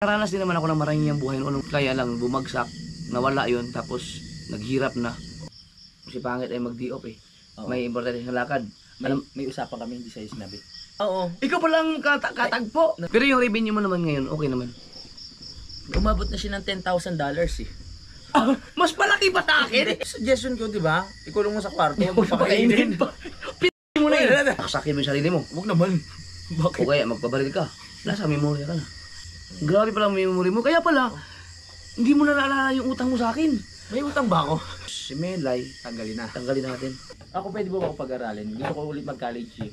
Naranas din naman ako ng maraming yung buhay noon. Kaya lang bumagsak, nawala yon tapos naghirap na. Si pangit ay mag-D-off eh. Oo. May importante sa lakad. May usapan kami, hindi sa'yo sinabi. Oo. Ikaw palang katagpo. Pero yung revenue mo naman ngayon, okay naman. Umabot na siya ng $10,000 eh. Mas malaki pa sa akin. Suggestion ko, di ba? Ikulong mo sa kwarto, Huwag pakainin pa. P***in mo na yun. Sakin mo yung sarili mo. Huwag naman. Bakit? O kaya magpabaril ka. Nasa memorya ka na. Grabe pala ang memory mo. Kaya pala, hindi mo na naalala yung utang mo sa akin. May utang ba ako? Si Melay, tanggalin natin. Ako pwede ba ako pag-aralin? Gusto ko ulit mag-college eh.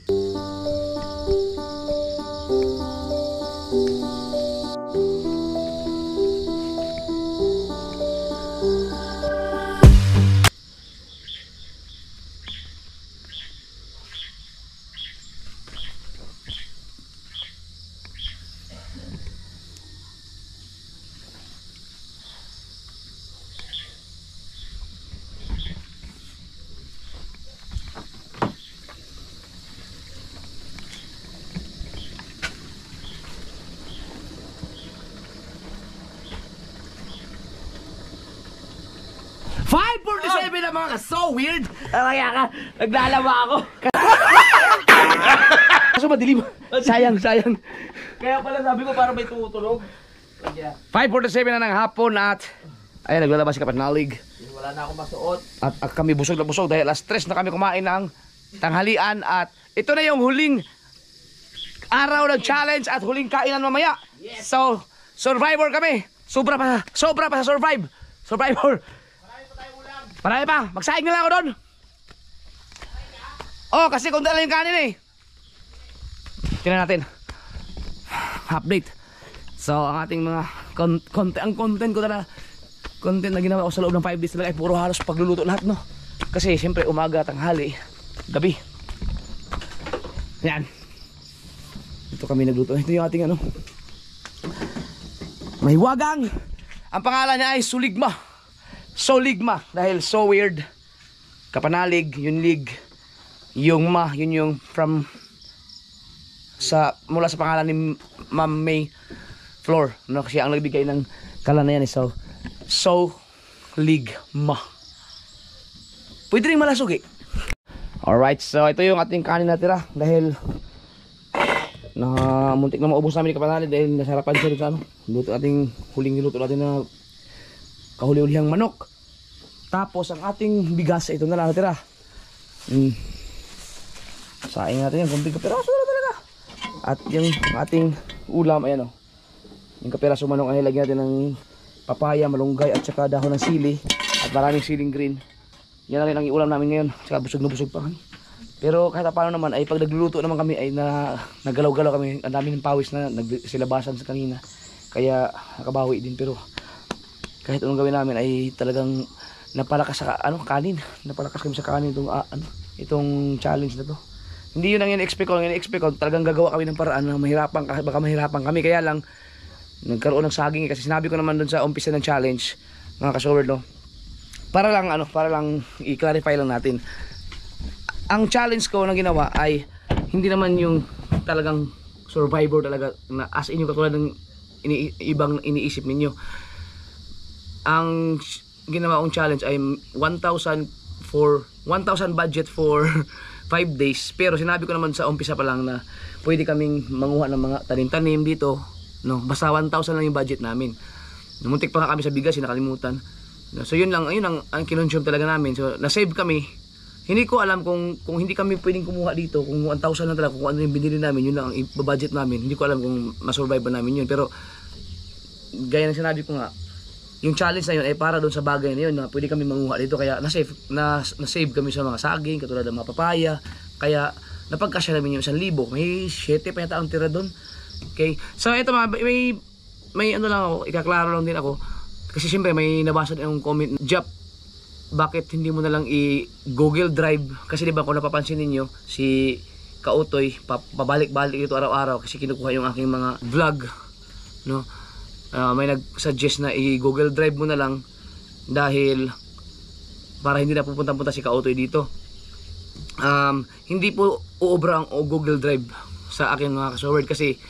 na mga so weird. Kaya ka, naglalaba ako. Kaso madilim. Sayang. Kaya pala sabi ko parang may tumutulog. 5:47 na ng hapon at ayan, naglalabas si Kapanalig. Wala na akong masuot. At kami busog na busog dahil alas 3 na kami kumain ng tanghalian at ito na yung huling araw ng challenge at huling kainan mamaya. Yes. So, survivor kami. Sobra pa sa Survivor. Marami pa. Magsaing na lang ako doon. Oh, kasi kung dala yung kanin eh. Tingnan natin. Update. So, ang ating mga content ko na content na ginawa ko sa loob ng 5 days talaga ay puro halos pagluluto lahat, no? Kasi siyempre umaga, tanghali, gabi. Yan. Ito kami nagluto. Ito yung ating ano. May wagang. Ang pangalan niya ay Suligma. Soligma dahil so weird. Kapanalig, yung lig. Yung ma, yun yung from mula sa pangalan ni Ma'am May Floor, no? Kasi ang nagbigay ng kala na yan is so ligma. Pwede rin malasog eh. Alright, so ito yung ating kanin natira dahil muntik na maubos namin ni Kapanalig dahil nasarapan siya sa ano. Luto ating huling niluto natin na kahuli-ulihang manok. Tapos ang ating bigas, ito na lang natira. Saing natin yan, kunting kapiraso na talaga. At yung ating ulam, ayan o. Yung kapiraso manok ay lagyan natin ng papaya, malunggay at saka dahon ng sili. At maraming siling green. Yan na rin ang ulam namin ngayon. Saka busog na busog pa kami. Pero kahit paano naman ay pag nagluluto naman kami ay nagalaw-galaw kami. Ang dami ng pawis na nagsilabasan sa kanina. Kaya nakabawi din, pero kahit anong gawin namin ay talagang napalakas sa kanin. Napalakas kami sa kanin itong challenge na to. Hindi yun ang in-expect ko. Ang in-expect ko talagang gagawa kami ng paraan na baka mahirapan kami. Kaya lang nagkaroon ng saging kasi sinabi ko naman dun sa umpisa ng challenge, mga ka-showard, no? Para lang i-clarify lang natin. Ang challenge ko na ginawa ay hindi naman yung talagang survivor talaga na as in yung katulad ng ibang iniisip ninyo. Ang ginawa kong challenge ay 1,000 budget for 5 days. Pero sinabi ko naman sa umpisa pa lang na pwede kaming manguha ng mga tanim-tanim dito, no? Basta 1,000 lang yung budget namin. Muntik pa nga kami sa bigas, nakalimutan. So yun lang, ayun ang kinonsume talaga namin. So na-save kami. Hindi ko alam kung hindi kami pwedeng kumuha dito, kung 1,000 lang talaga, kung ano yung binili namin, yun lang ang budget namin. Hindi ko alam kung masurvive ba namin yun. Pero gaya ng sinabi ko nga, yung challenge na yun ay para doon sa bagay na yun na pwede kami manguha dito. Kaya na-save kami sa mga saging, katulad ng mga papaya. Kaya napagkasya namin yung 1,000. May 7 pa yata ang tira doon. Okay, so ito may ano lang ako, ikaklaro lang din ako. Kasi siyempre may nabasa yung comment, Jap, bakit hindi mo na lang i-Google Drive? Kasi diba kung napapansin ninyo, si Kautoy, pabalik-balik ito araw-araw kasi kinukuha yung aking mga vlog, no? May nag-suggest na i-Google Drive mo na lang dahil para hindi na pupunta-punta si Kautoy dito. Hindi po uobra ang Google Drive sa akin, mga ka-showard, kasi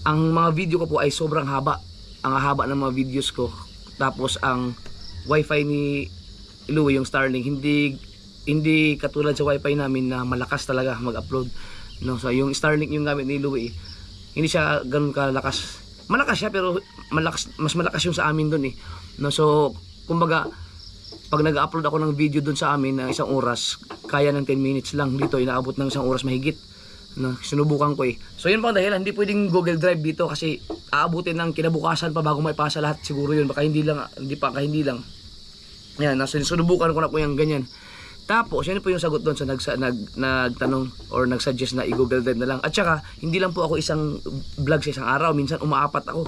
ang mga video ko po ay sobrang haba. Ang haba ng mga videos ko. Tapos ang wifi ni Louie, yung Starlink, hindi katulad sa wifi namin na malakas talaga mag-upload. No, so yung Starlink yung gamit ni Louie, hindi siya ganoon kalakas. Malakas siya pero mas malakas yung sa amin doon eh. No, so kumbaga pag nag-upload ako ng video doon sa amin ng 1 oras, kaya ng 10 minutes lang. Dito inaabot ng 1 oras mahigit. No, sinubukan ko eh. So yun pa ang dahilan, hindi pwedeng Google Drive dito kasi aabutin ng kinabukasan pa bago maipasa lahat siguro yun. Baka hindi lang. Yan, sinubukan ko na po yung ganyan. Tapos, yan po yung sagot doon sa nagtanong or nagsuggest na i-Google Drive na lang. At saka, hindi lang po ako isang vlog sa isang araw. Minsan, umaapat ako.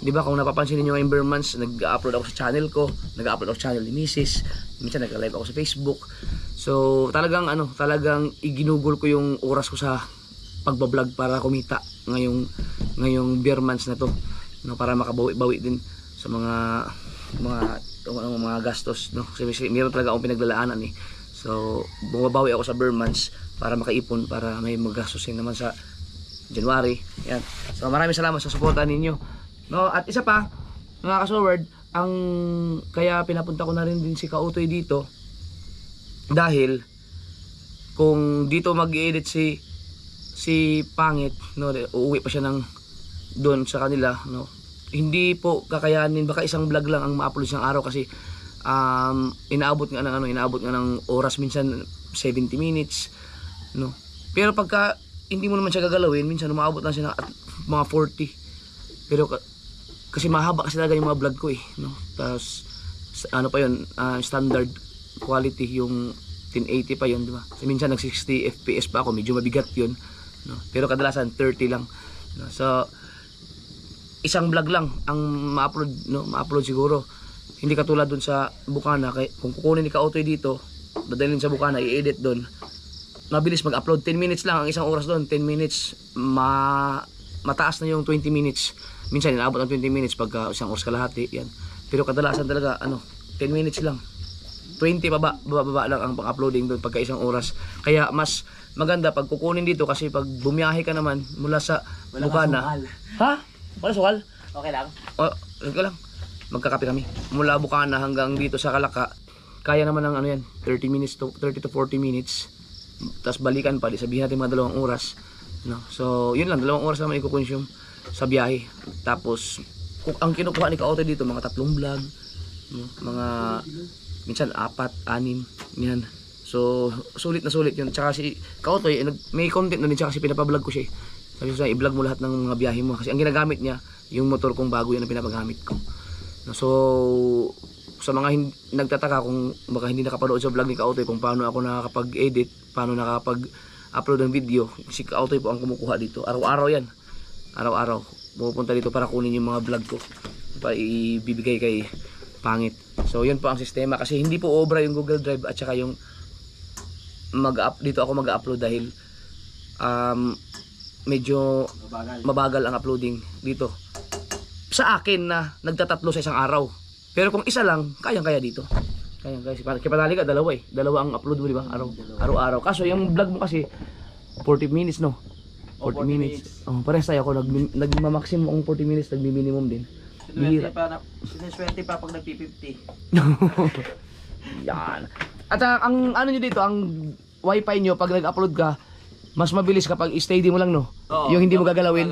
Di ba, kung napapansin niyo yung Bermans, nag-upload ako sa channel ko, nag-upload ako sa channel ni Mrs. Minsan, nag-live ako sa Facebook. So, talagang iginugol ko yung oras ko sa pagbablog para kumita ngayong Bermans na to. No, para makabawi-bawi din sa mga gastos, no? Kasi meron talaga akong pinaglalaanan eh. So, bumabawi ako sa Bermans para makaipon, para may magastusin naman sa January. Yan. So, maraming salamat sa suporta ninyo. No, at isa pa, mga kasoward, kaya pinapunta ko na rin din si Kautoy dito dahil kung dito mag-edit si Pangit, no, uuwi pa siya doon sa kanila, no. Hindi po kakayanin, baka isang vlog lang ang ma-upload isang araw kasi inaabot nga ng oras, minsan 70 minutes, no. Pero pagka hindi mo naman siya gagalawin, minsan umaabot lang siya ng mga 40. Pero kasi mahaba kasi talaga yung mga vlog ko eh, no. Tapos ano pa yun, standard quality yung 1080 pa yun, di ba? Kasi minsan nag 60 fps pa ako, medyo mabigat yun, no. Pero kadalasan 30 lang, no? So isang vlog lang ang ma-upload, no, ma-upload siguro. Hindi katulad dun sa Bukana, kung kukunin ni Kautoy dito, dadalhin sa Bukana, i-edit dun, mabilis mag-upload. 10 minutes lang ang isang oras dun. 10 minutes, mataas na yung 20 minutes. Minsan inaabot ng 20 minutes pagka isang oras kalahati, yan. Pero kadalasan talaga 10 minutes lang. 20 baba lang ang pang-uploading doon pagka isang oras. Kaya mas maganda pag kukunin dito kasi pag bumiyahe ka naman mula sa Bukana. Ha? Wala sukal? Okay lang? Okay lang. Magkakape kami. Mula Bukana hanggang dito sa Kalaka, kaya naman ng 30 to 40 minutes. Tapos balikan pa, di sabihin natin mga 2 oras. No? So, yun lang, 2 oras naman i-consume sa biyahe. Tapos, ang kinukuha ni Kautoy dito, mga 3 vlog, no? Mga, minsan 4, 6, yan. So, sulit na sulit yun. Tsaka si Kautoy, may content na din siya kasi pinapablog ko siya. Sabi ko sa i-vlog mo lahat ng mga biyahe mo kasi ang ginagamit niya yung motor kong bago, yan ang pinapagamit ko. So sa mga nagtataka kung baka hindi nakapanood sa vlog ni Kautoy kung paano ako nakakapag-edit, paano nakakapag-upload ng video, si Kautoy po ang kumukuha dito. Araw-araw yan. Araw-araw pupunta dito para kunin yung mga vlog ko para ibibigay kay Pangit. So yun po ang sistema kasi hindi po obra yung Google Drive at saka yung dito ako mag-upload dahil medyo mabagal ang uploading dito sa akin na nagtatatlo sa isang araw. Pero kung isa lang, kayang-kaya dito. Kayang-kaya. Kaya panali ka, dalawa ang upload mo, di ba? Araw-araw. Kaso yung vlog mo kasi 40 minutes, no? 40 minutes. Oh, parehas tayo ako. Nagma-maximum ang 40 minutes, nagmi-minimum din. Sineswerte pa pag nagpi-50. Yan. At ang ano nyo dito, ang wifi nyo, pag nag-upload ka, mas mabilis kapag steady mo lang, no? Oo, yung hindi mo gagalawin.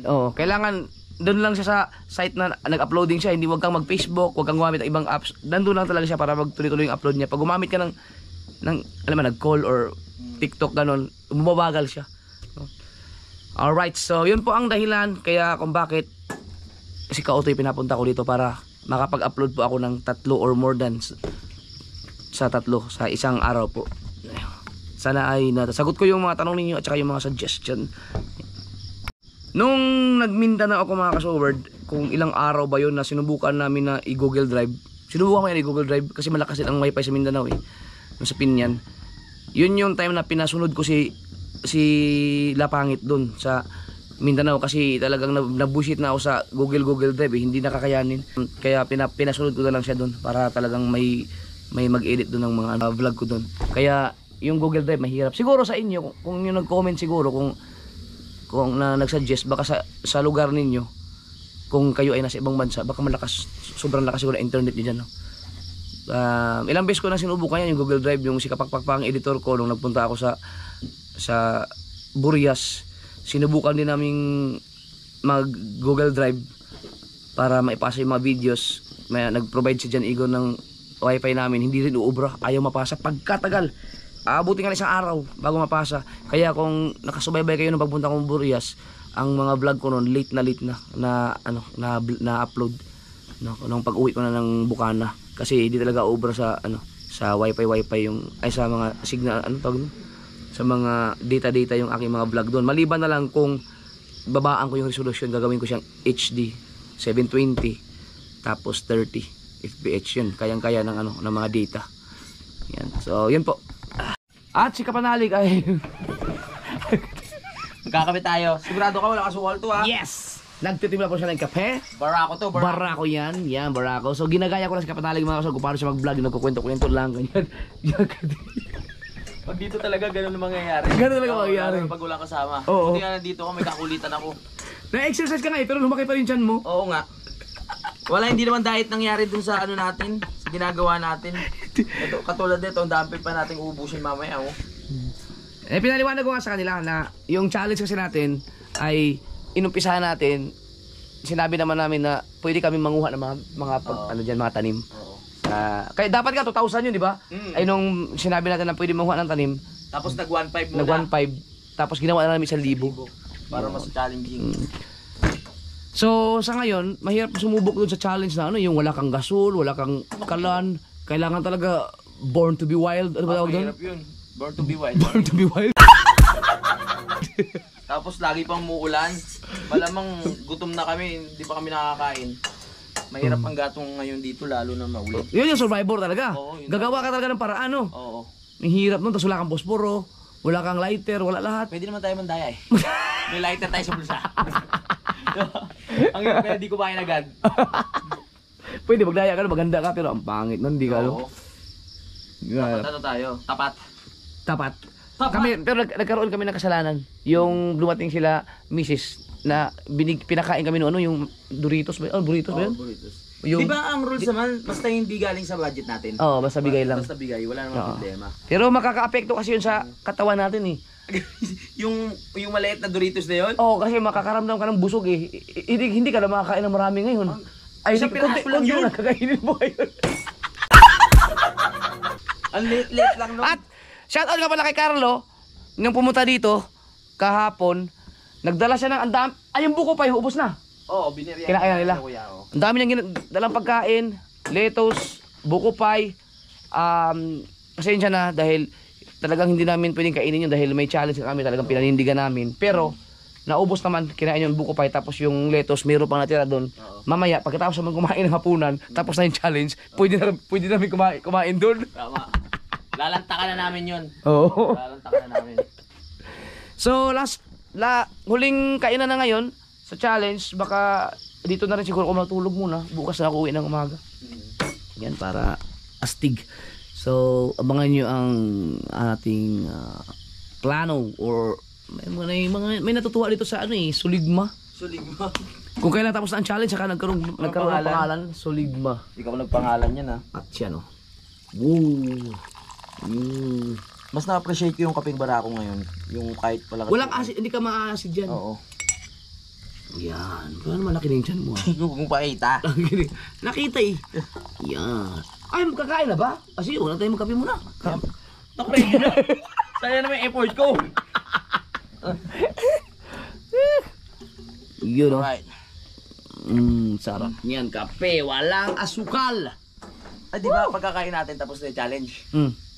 Oo, Kailangan doon lang siya sa site na nag-uploading siya. Hindi, wag kang mag-Facebook, wag kang gumamit ng ibang apps. Nandun lang talaga siya para magtuloy-tuloy yung upload niya. Pag gumamit ka ng alam mo, nag-call or TikTok, ganon, bumabagal siya. Alright, so yun po ang dahilan kaya kung bakit si Kautoy pinapunta ko dito para makapag-upload po ako ng 3 or more than sa 3 sa isang araw po. Sana ay nasagot ko yung mga tanong ninyo at saka yung mga suggestion. Nung nag-Mindanao ako mga kasoward, kung ilang araw ba yun na sinubukan namin na i-Google Drive. Sinubukan ko yan i-Google Drive kasi malakas din ang wifi sa Mindanao eh. Sa Pinyan. Yun yung time na pinasunod ko si Lapangit dun sa Mindanao kasi talagang nabusit na ako sa Google Drive eh. Hindi nakakayanin. Kaya pinasunod ko na lang siya dun para talagang may mag-edit dun ng mga vlog ko dun. Kaya yung Google Drive mahirap. Siguro sa inyo, kung yung nag-comment siguro kung kung na nagsuggest baka sa lugar ninyo, kung kayo ay nasa ibang bansa, baka sobrang lakas siguro ng internet niyo dyan, no? Ilang beses ko na sinubukan yan, yung Google Drive, yung si Kapakpakpang editor ko nung nagpunta ako sa Burias. Sinubukan din naming mag Google Drive para maipasa yung mga videos. Nag-provide si Jan Igor ng wifi namin, hindi rin uubra, ayaw mapasa pagkatagal. Abuti nga isang araw bago mapasa. Kaya kung nakasubaybay kayo nung pagpunta kong Burias, ang mga vlog ko noon late na upload, no, nung pag-uwi ko na ng Bukana, kasi hindi talaga ubra sa sa wifi yung sa mga signal sa mga data yung aking mga vlog doon. Maliban na lang kung babaan ko yung resolution, gagawin ko siyang HD 720 tapos 30 fps, yun kayang-kaya ng ng mga data. Yan. So yun po. At si Kapanalig ay Magkakape tayo. Sigurado ka wala kasukal to, ha? yes! Nagtitimpla po siya ng kape. Barako to, Barako yan. Yan, barako. So ginagaya ko lang si Kapanalig mga kasal kung paano siya mag-vlog. Nagkukwento-kwento lang. Ganyan. Pag dito talaga ganun ang mangyayari. Ganun talaga mangyayari. Pag walang kasama. Oo. Hindi nga nandito ko, may kakulitan ako. Na-exercise ka nga pero lumaki pa rin tiyan mo. Oo nga. Wala, hindi naman diet nangyari dun sa natin, sa ginagawa natin. Ito, katulad nito, ang dami pa nating ubusin mamaya, oh. Pinaliwanag ko nga sa kanila na yung challenge kasi natin ay inumpisahan natin. Sinabi naman namin na pwede kami manguha ng mga tanim. Oo. Kaya dapat nga 2,000 yun, di ba? Ay nung sinabi natin na pwede manguha ng tanim, tapos nag 1.5 muna. nag 1.5, tapos ginawa na namin 1,000. Para mas challenging. So sa ngayon, mahirap sumubok dun sa challenge na yung wala kang gasol, wala kang kalan, kailangan talaga born to be wild. Ano ba tawag doon? Mahirap yun. Born to be wild. Born to be wild. Tapos lagi pang muulan. Malamang gutom na kami, hindi pa kami nakakain. Mahirap ang gatong ngayon dito, lalo na maulan. Yun yung survivor talaga. Oo, yun Gagawa ka talaga ng paraan, no? Oo. Ang hirap nun, tapos wala kang posporo, wala kang lighter, wala lahat. Pwede naman tayo mandaya eh. May lighter tayo sa bulsa. Ang hirap kaya di ko bayan agad. Pwede magdaya ka, maganda ka, pero ang pangit nun, di ka, Oo. Tapat ano tayo? Tapat. Tapat. Kami, pero nagkaroon kami ng kasalanan. Yung dumating sila, Mrs. na pinakain kami noon, yung Doritos ba? Oh, burritos ba yun? Burritos. Yung, Di ba ang rules naman, basta hindi galing sa budget natin? Oo, basta bigay lang. Basta bigay, wala namang problema. Pero makaka-apekto kasi yun sa katawan natin eh. yung maliit na Doritos na yun? Oo, kasi makakaramdam ka ng busog eh. Hindi ka na makakain ng marami ngayon. Ay, Isang piraso lang yun. Nakakainin mo ngayon. Ang liit lang, no? At shoutout nga pala kay Carlo, nung pumunta dito kahapon, nagdala siya ng andam. Ay, yung buko pa, ubos na. Oo, biniriyan. Kinain na nila. Kuya, oh. Ang dami niyang dalang pagkain, lettuce, buko pie. Pasensya na dahil talagang hindi namin pwedeng kainin yun dahil may challenge kami, talagang pinanindigan namin. Pero naubos naman, kinain yung buko pie, tapos yung lettuce, mayroon pang natira doon. Mamaya, pagkatapos naman kumain ng hapunan, tapos na yung challenge, pwede namin kumain doon. Tama. Lalantakan na namin yun. Oo. Lalantakan na namin. So, huling kainan na ngayon sa challenge, baka dito na rin siguro ako matulog muna. Bukas na ako uwi ng umaga. Yan, para astig. So, abangan nyo ang ating plano or may natutuwa dito sa Suligma. Suligma. Kung kailan tapos na ang challenge, saka nagkaroon ng pangalan, Suligma. Ikaw nagpangalan yan, ha? At yan, oh. Woo! Mas na-appreciate ko yung kaping barako ngayon. Yung kahit pala... Walang acid, hindi ka ma-acid dyan. Oo. Yan. Kaya naman laki na yung tiyan mo. Kung pakita. Nakita eh. Yan. Ay, magkakain na ba? Kasi wala tayo magkape muna. Naku, ready na. Saya naman yung effort ko. Yun o. Alright. Sarap. Yan, kape. Walang asukal. Ay, di ba pagkakain natin tapos na yung challenge,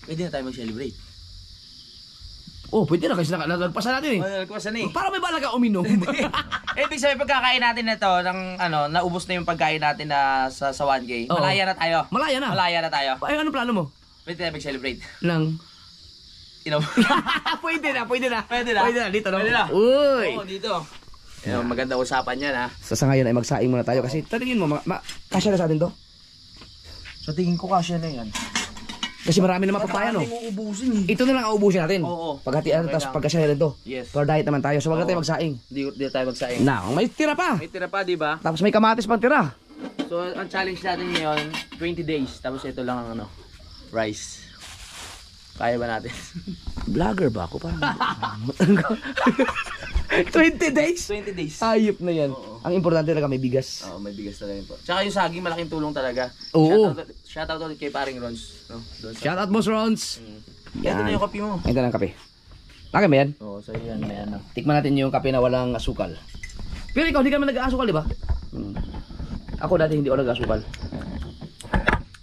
pwede na tayo mag-celebrate. Oh, pwede na kasi nalagpasan natin eh. Nagkawasan eh. Para may bala ka uminom. Ibig sabihin pagkakain natin na to, ng, naubos na yung pagkain natin na sa 1K. Oo. Malaya na tayo. Malaya na. Malaya na tayo. Ay, anong plano mo? Pwede tayo mag-celebrate. Nang? Inom. Pwede na. Pwede na. Pwede na, dito no? Pwede na. Uy! Oo, dito. Maganda usapan yan, ha. Sa ngayon ay magsaing muna tayo kasi tatingin mo, kasya na sa atin to? So tingin ko kasya na yan. Kasi marami naman papaya, no? Uubusin eh. Ito na lang ang uubusin natin. Oo. Pagkatian, Okay tapos lang. pagkasya rin to. Yes. For diet naman tayo. So wag na tayo Oo. magsaing. Hindi tayo magsaing. Now, may tira pa. May tira pa, di ba? Tapos may kamatis pang tira. So, ang challenge natin ngayon, 20 days. Tapos ito lang ang rice. Kaya ba natin? Vlogger ba ako? Parang 20 days? 20 days. Ayop na yan. Oo. Ang importante talaga may bigas. Oo, may bigas talaga yun po. Tsaka yung saging, malaking tulong talaga. Oo. Shoutout ulit kay paring Rons. No? Doon sa... Shout out Boss Rons. Ito na yung kape mo. Ito na ang kape. Laki ba yan? Oo, so yan, may ano. Tikman natin yung kape na walang asukal. Pero ikaw, hindi ka naman nag-aasukal, di ba? Ako dati hindi ako nag-aasukal.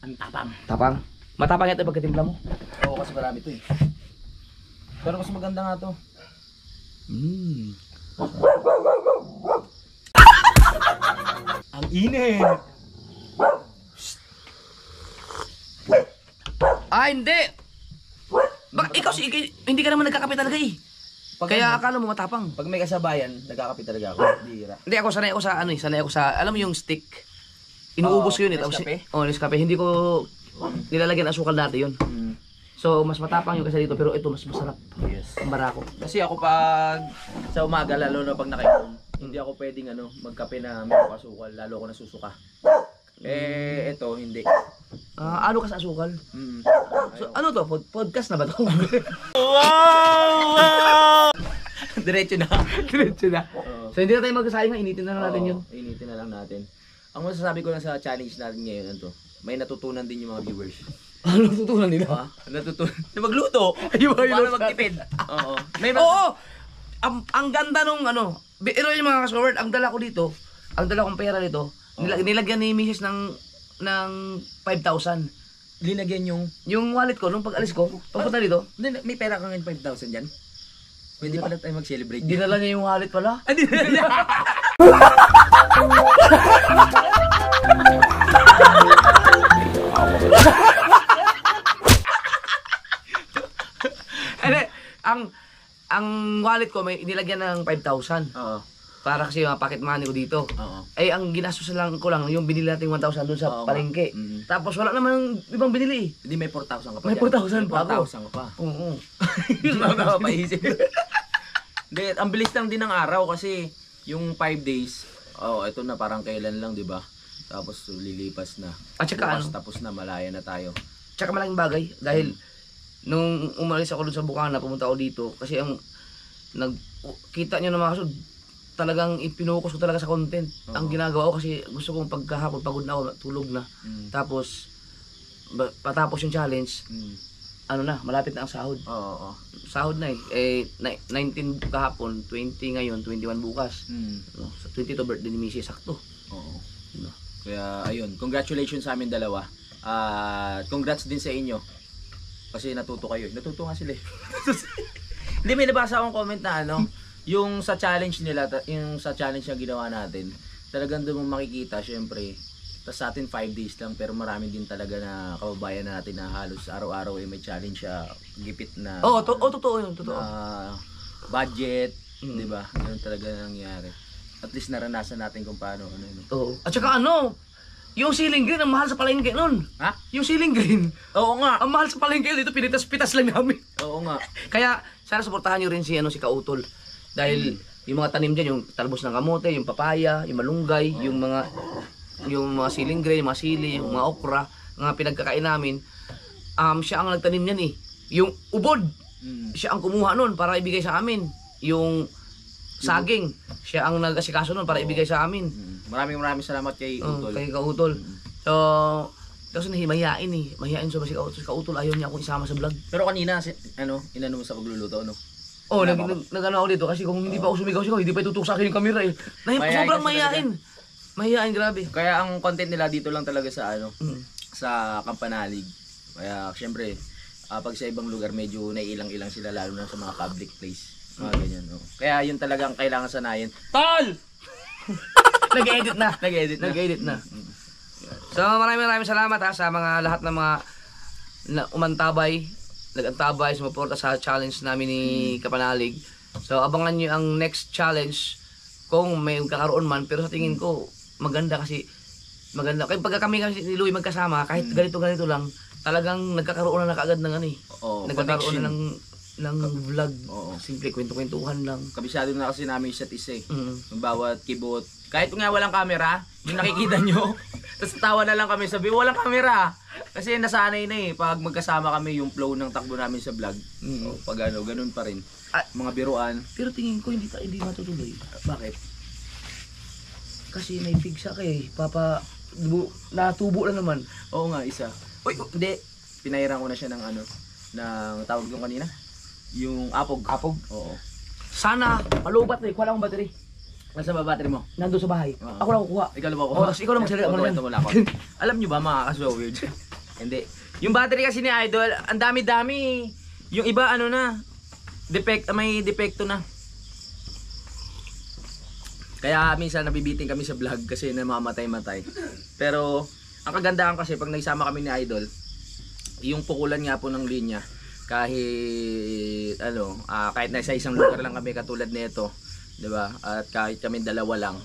Ang tapang. Tapang. Matapang yan ito pagkatimpla mo. Oo, kasi marami to eh. Pero mas maganda nga to. Ang init! Ah, hindi! Ikaw, hindi ka naman nagkakape talaga eh. Kaya akala mo matapang. Pag may kasabayan, nagkakape talaga ako. Bihira. Hindi ako, sanay ako sa sanay ako sa, alam mo yung stick? Inuubos ko yun eh. Nescafe? Nescafe. Hindi ko nilalagyan asukal dati yun. So, mas matapang yung kasi dito, pero ito mas masarap. Yes. Ang barako. Kasi ako pag sa umaga, lalo na pag nakainom, hindi ako pwedeng magkape na may kasukal, lalo ako nasusuka. Ito, hindi. Ano ka sa asukal? So, ano to? Podcast na ba to? Diretso na. Diretso na. Oo. So, hindi na tayo magkasayang, initin na lang natin yun. Initin na lang natin. Ang masasabi ko lang sa challenge natin ngayon, may natutunan din yung mga viewers. Ano tutunan nila? Natutunan na magluto. Paano magtipid. Oo. Oo! Ang ganda nung pero yung mga kasword, ang dala ko dito, ang dala kong pera dito, nilagyan ni Mrs. ng 5,000. Linagyan Yung wallet ko, nung pag-alis ko, pagpunta dito, may pera kang 5,000 dyan? Pwede pala tayo mag-celebrate. dinala niya yung wallet pala. Hindi na niya. Ang wallet ko may nilagyan ng 5,000. Oo. Para kasi yung pocket money ko dito. Oo. Ay, ang ginastos lang ko lang, yung binili natin 1,000 doon sa Oo, palengke. mm. Tapos wala naman ibang binili eh. Hindi, may 4,000 ka pa May dyan. 4,000 pa ako. 4,000 ka pa. Oo. Yun lang napapaisip. Hindi, ang bilis lang din ng araw kasi yung 5 days, ito na parang kailan lang, di ba? Tapos lilipas na. At saka Bukas, tapos na, malaya na tayo. Tsaka malaking bagay dahil nung umalis ako doon sa Bukana, pumunta ako dito kasi ang kita nyo na mga kasod, talagang ipinokus ko talaga sa content. Ang ginagawa ko kasi gusto kong pagkahapon pagod na ako, tulog na. Tapos patapos yung challenge, malapit na ang sahod. Oo. Sahod na eh. 19 kahapon, 20 ngayon, 21 bukas. Sa 22 birthday ni Missy, sakto. Oo. Kaya ayun, congratulations sa amin dalawa. Congrats din sa inyo. Kasi natuto kayo. Natuto nga sila eh. Hindi, may nabasa akong comment na yung sa challenge nila, yung sa challenge na ginawa natin, talagang doon mo makikita, syempre, tas sa atin 5 days lang, pero marami din talaga na kababayan natin na halos araw-araw may challenge siya, gipit na. Totoo yun, totoo. Budget, di ba? Ganun talaga nangyari. At least naranasan natin kung paano. Oo. At saka yung ceiling green, ang mahal sa palengke nun. Ha? Yung ceiling green. Oo nga. Ang mahal sa palengke, dito pinitas-pitas lang namin. Oo nga. Kaya, sana suportahan nyo rin si Kautol. Dahil, yung mga tanim dyan, yung talbos ng kamote, yung papaya, yung malunggay, yung mga ceiling green, yung mga sili, yung mga okra, mga pinagkakain namin, siya ang nagtanim niyan eh. Yung ubod, siya ang kumuha nun para ibigay sa amin. Yung saging, siya ang nag-asikaso nun para ibigay sa amin. Maraming salamat kay Utol. Kay Kautol. So, kasi mahihain eh. Mahihain so si Kautol, ayaw niya akong isama sa vlog. Pero kanina, inano mo sa pagluluto, Nag-ano ako dito kasi kung hindi pa ako sumigaw-sigaw, hindi pa itutok sa akin yung camera eh. Sobrang mahihain. Mahihain, grabe. Kaya ang content nila dito lang talaga sa sa Kampanalig. Kaya syempre, pag sa ibang lugar medyo naiilang-ilang sila lalo na sa mga public place. Mga ganyan. Kaya yun talagang kailangan sanayin. Tol! Nag-edit na. Nag-edit na. So maraming salamat sa mga lahat ng mga nag-antabay, sumuporta sa challenge namin ni Kapanalig. So abangan nyo ang next challenge kung may kakaroon man, pero sa tingin ko maganda kasi maganda. Kaya pagka kami ni Louie magkasama, kahit ganito lang, talagang nagkakaroon na kaagad ng ano eh. Oo, Nagkakaroon na connection. ng vlog. Oo. Simple kwento-kwentuhan lang. Kabisado na kasi namin isa't isa eh. Mm. Yung bawat kibot. Kahit nga walang camera, yung nakikita nyo, tapos tawa na lang kami, sabi, walang camera. Kasi nasanay na eh, pag magkasama kami yung flow ng takbo namin sa vlog. So, pag ano, ganun pa rin. Ah, Mga biruan. Pero tingin ko hindi matutuloy. Bakit? Kasi may pigsa ka eh. Natubo na naman. Oo nga, isa. Uy, hindi. Pinairan ko na siya ng ano, ng tawag yung kanina. Yung apog. Apog? Oo. Sana, malubat na eh. Kuha lang akong battery. Nasa ba battery mo? Nandun sa bahay. Oo. Ako lang kukuha. Ikaw lang ba ako? Oo, tapos ikaw lang magsalita mo na yan. Kwento mo lang ako. Alam nyo ba mga ka-so weird? Hindi. Yung battery kasi ni Idol, ang dami-dami. Yung iba ano na, may depekto na. Kaya minsan nabibiting kami sa vlog kasi namamatay-matay. Pero ang kagandahan kasi pag nagsama kami ni Idol, yung pukulan nga po ng linya, kahit kahit nasa isang lugar lang kami katulad nito, 'di ba? At kahit kami dalawa lang,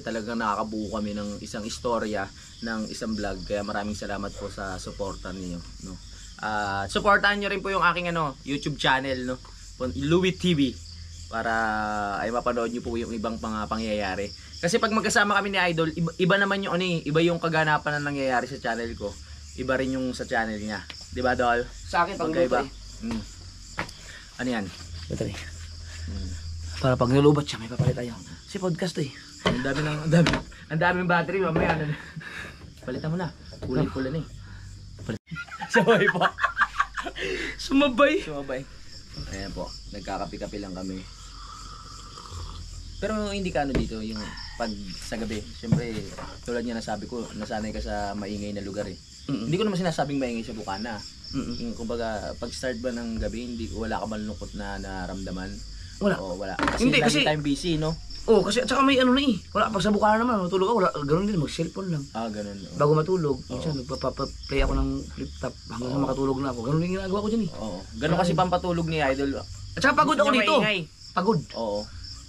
talagang nakakabuo kami ng isang istorya ng isang vlog. Kaya maraming salamat po sa suporta niyo, no. Suportahan niyo rin po yung aking YouTube channel, no. Louie TV, para ay mapanood niyo po yung ibang mga pangyayari. Kasi pag magkasama kami ni Idol, iba naman yung iba yung kaganapan na nangyayari sa channel ko. Iba rin yung sa channel niya. 'Di ba, Dol? Sa akin, pag Magkaiba. luto eh. Ano yan? Battery. Para pag nilubat siya, may papalit tayo. Si podcast to eh. Ang daming battery, mamaya ano. Palitan mo na. Kulay-kulay na eh. Sabay po. Sumabay. Ayan po, nagkakapi-kapi lang kami. Pero hindi ka dito, yung pag sa gabi. Siyempre, tulad nga nasabi ko, nasanay ka sa maingay na lugar eh. Hindi ko naman sinasabing maingay sa Bukana. Yung kumbaga, pag start ba ng gabi, wala ka malungkot na naramdaman? Wala. Oo, wala. Hindi, lagi kasi- tayong busy, no? Oo, kasi at saka may ano na eh. Wala, pag sa Bukana naman, matulog ako, wala, ganun din, mag-cellphone lang. Ganun. Oo. Bago matulog, minsan nagpa-play ako ng flip top hanggang sa makatulog na ako. Ganun din ginagawa ko dyan eh. Oo. Ganun kasi pampatulog ni Idol. At saka pagod Gusto ako niya dito. maingay. Pagod. Oo.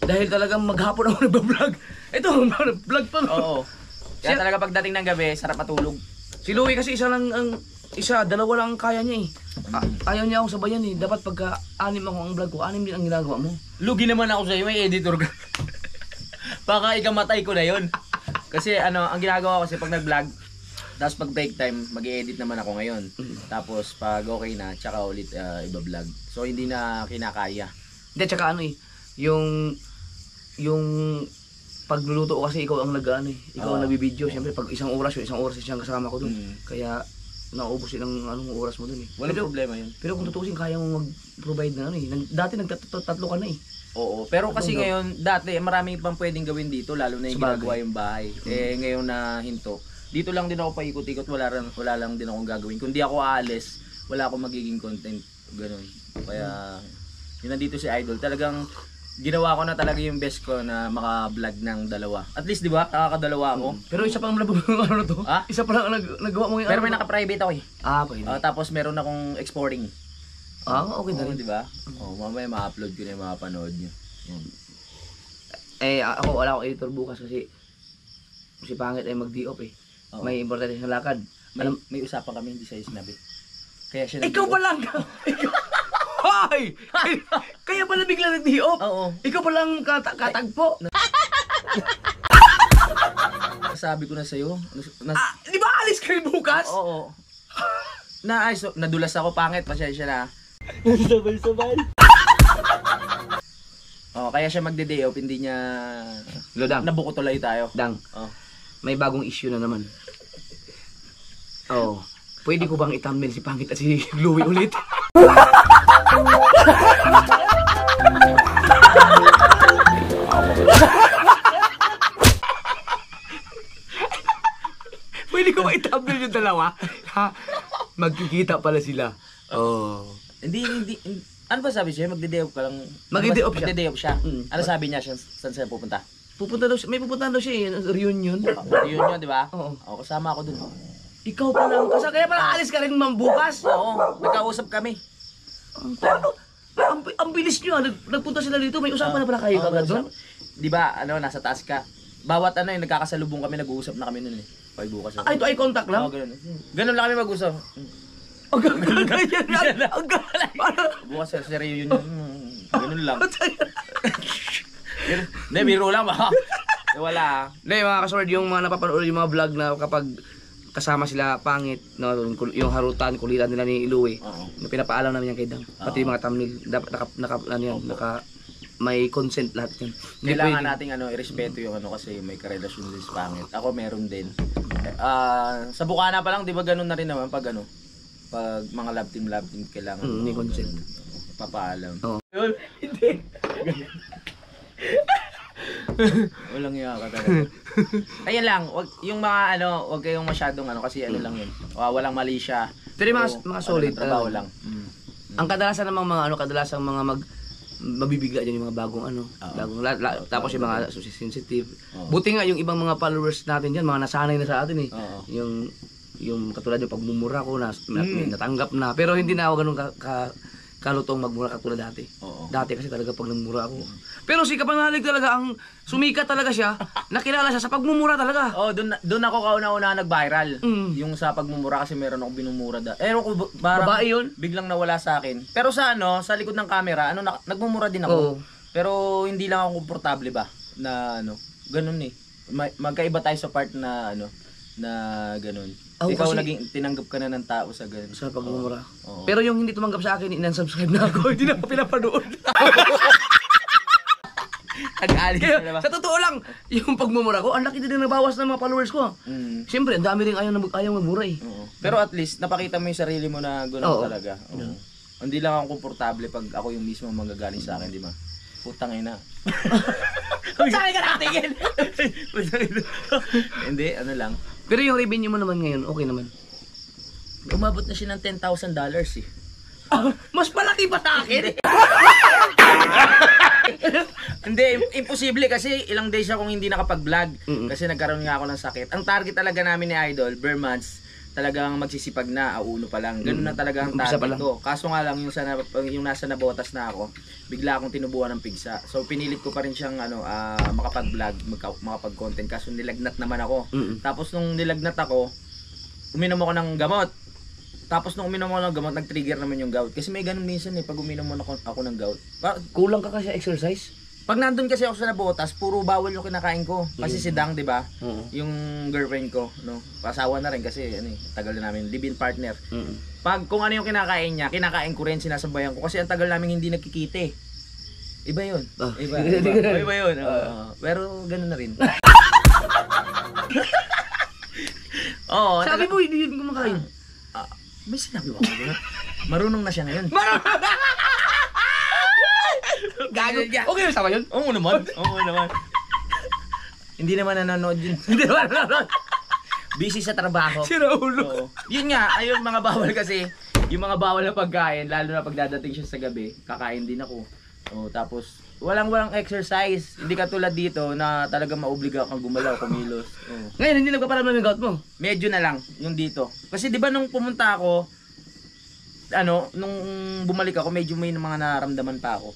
Dahil talagang maghapon ako nagbablog. Ito, vlog to. Oo. Kaya talaga pagdating ng gabi, sarap matulog. Si Louie kasi dalawa lang ang kaya niya eh. Ayaw niya akong sabayan eh. Dapat pagka anim ako ang vlog ko, anim din ang ginagawa mo. Lugi naman ako sa iyo, may editor ka. Baka ikamatay ko na yon. Kasi ang ginagawa ko kasi pag nag-vlog, tapos pag break time, mag-i-edit naman ako ngayon. Tapos pag okay na, tsaka ulit iba-vlog. So hindi na kinakaya. Hindi, tsaka yung pagluluto ko kasi ikaw ang nag-ano eh. Ikaw ang nagbibideo. Siyempre pag isang oras siyang kasama ko dun. Kaya naubos yun ang oras mo dun eh. Walang problema yun. Pero kung tutusin, kaya mo mag-provide na Dati nagtatlo ka na eh. Oo, pero kasi ngayon, dati marami pang pwedeng gawin dito, lalo na yung ginagawa yung bahay. Ngayon na hinto, dito lang din ako paikot-ikot, wala lang din akong gagawin. Kung di ako aalis, wala akong magiging content. Ganun. Kaya, yun nandito si Idol. Talagang, ginawa ko na talaga yung best ko na maka-vlog ng dalawa. At least, di ba? Nakakadalawa ako. Pero isa pa ang labog ng ano to. Ha? Isa pa lang nagawa mo yung Pero may naka-private ako eh. pwede. Tapos meron akong exporting. Okay na rin. Di ba? Mamaya ma-upload ko na yung mapapanood nyo. Yan. Ako wala akong editor bukas kasi si Pangit ay mag-D-off eh. Oo. May importante sa lakad. May usapan kami, hindi sa'yo sinabi. Kaya siya Ikaw pa lang! Hoy! Kaya pala bigla nag-D-off? Oo. Ikaw pa lang katagpo. Sabi ko na sa'yo. Di ba alis kayo bukas? Oo. Nadulas ako, Pangit, pasensya na. Sabay-sabay. Kaya siya magde-day off, hindi niya Dang. nabuko tuloy tayo. Dang, Oh. may bagong issue na naman. Pwede ko bang i-thumbnail si Pangit at si Louie ulit? Pwede ko ba i-thumbnail yung dalawa? Magkikita pala sila. Hindi. Ano ba sabi siya? Magde-day off ka lang. Magde-day off siya. Magde-day off siya. Mm. Ano sabi niya saan siya pupunta? May pupuntahan daw siya eh, reunion. Yun, di ba? Oo. Kasama ako dun. Ikaw pa lang kasi kaya pala alis ka rin bukas. Oo, nagkausap kami. Ang bilis nyo, nagpunta sila dito, may usapan na pala kayo kagad doon? Di ba, nasa taas ka. Bawat yung nagkakasalubong kami, nag-uusap na kami nun eh. Bukas. Ito ay contact lang? Oo, ganun. Ganun lang kami mag-usap. Ganyan lang. Bukas sa reunion, ganun lang. Hindi, biro lang ba? Wala. Hindi, mga kasword, yung mga napapanood yung mga vlog na kapag kasama sila pangit, no, yung harutan, kulitan nila ni Louie, na pinapaalam namin yan kay Dang. Pati yung mga thumbnail, dapat may consent lahat yan. Kailangan nating irespeto yung kasi may karelasyon din sa pangit. Ako meron din. Sa Bukana pa lang, di ba ganun na rin naman pag pag mga love team kailangan. May consent. Papaalam. Oo. Hindi. Walang iya ka talaga. Ayan lang, yung mga wag kayong masyadong kasi lang yun. Walang mali siya. Pero yung mga solid trabaho lang. Ang kadalasan namang mga kadalasan mga mabibigla dyan yung mga bagong tapos yung mga sensitive. Buti nga yung ibang mga followers natin dyan, mga nasanay na sa atin yung katulad yung pagmumura ko natanggap na, pero hindi na ako ganun kalutong magmura katulad dati. Dati kasi talaga pag nagmura ako. Pero si Kapanalig talaga, ang sumikat talaga siya, nakilala siya sa pagmumura talaga. Doon ako kauna-una nag-viral. Yung sa pagmumura kasi meron akong binumura babae yun? Biglang nawala sa akin. Pero sa likod ng camera, nagmumura din ako. Pero hindi lang ako komportable ba na ganun eh. Magkaiba tayo sa part na na ganun. Ikaw tinanggap ka na ng tao sa ganun. Sa pagmumura. Pero yung hindi tumanggap sa akin, in-unsubscribe na ako. Hindi na ako pinapanood. Sa totoo lang, yung pagmumura ko, ang laki din nabawas ng mga followers ko. Siyempre, ang dami rin ayaw magmura eh. Pero at least, napakita mo yung sarili mo na gano'n talaga. Hindi lang ako komportable pag ako yung mismo manggagaling sa akin, di ba? Putang ina. Saan ka natingin? Hindi, lang. Pero yung revenue mo naman ngayon, okay naman. Umabot na siya ng $10,000 eh. Mas malaki pa sa akin? Hindi, imposible kasi ilang days akong hindi nakapag-vlog. Kasi nagkaroon nga ako ng sakit. Ang target talaga namin ni Idol, bare months, talagang magsisipag na, auno pa lang. Ganun na talaga ang target ko. Kaso nga lang, yung nasa nabotas na ako, bigla akong tinubuan ng pigsa. So pinilit ko pa rin siyang makapag-vlog, makapag-content. Kaso nilagnat naman ako. Tapos nung nilagnat ako, uminom ako ng gamot. Tapos nung uminom ako ng gamot, nag-trigger naman yung gout. Kasi may ganun minsan pag uminom mo ako ng gout. Kulang ka kasi exercise? Pag nandun kasi ako sa nabotas, puro bawal yung kinakain ko. Kasi si Dang, di ba? Yung girlfriend ko, pasawa na rin kasi tagal na namin, live-in partner. Pag kung ano yung kinakain niya, kinakain ko rin, sinasabayan ko. Kasi ang tagal namin hindi nagkikita eh. Iba yun. Iba yun. Pero ganun na rin. Sabi mo, hindi yun kumakain. May sinabi ba ako na? Marunong na siya ngayon. Gago. Okay na sama yun? Oo naman. Hindi naman nanonood yun. Busy sa trabaho. Sira ulo. Yun nga, ayun mga bawal kasi. Yung mga bawal na pagkain, lalo na pag dadating siya sa gabi, kakain din ako. Tapos, walang exercise. Hindi katulad dito na talagang maobliga kang gumalaw, kumilos. Ngayon, hindi nagpaparamdam yung gout mo? Medyo na lang, yung dito. Kasi di ba nung pumunta ako, nung bumalik ako, medyo may mga naramdaman pa ako.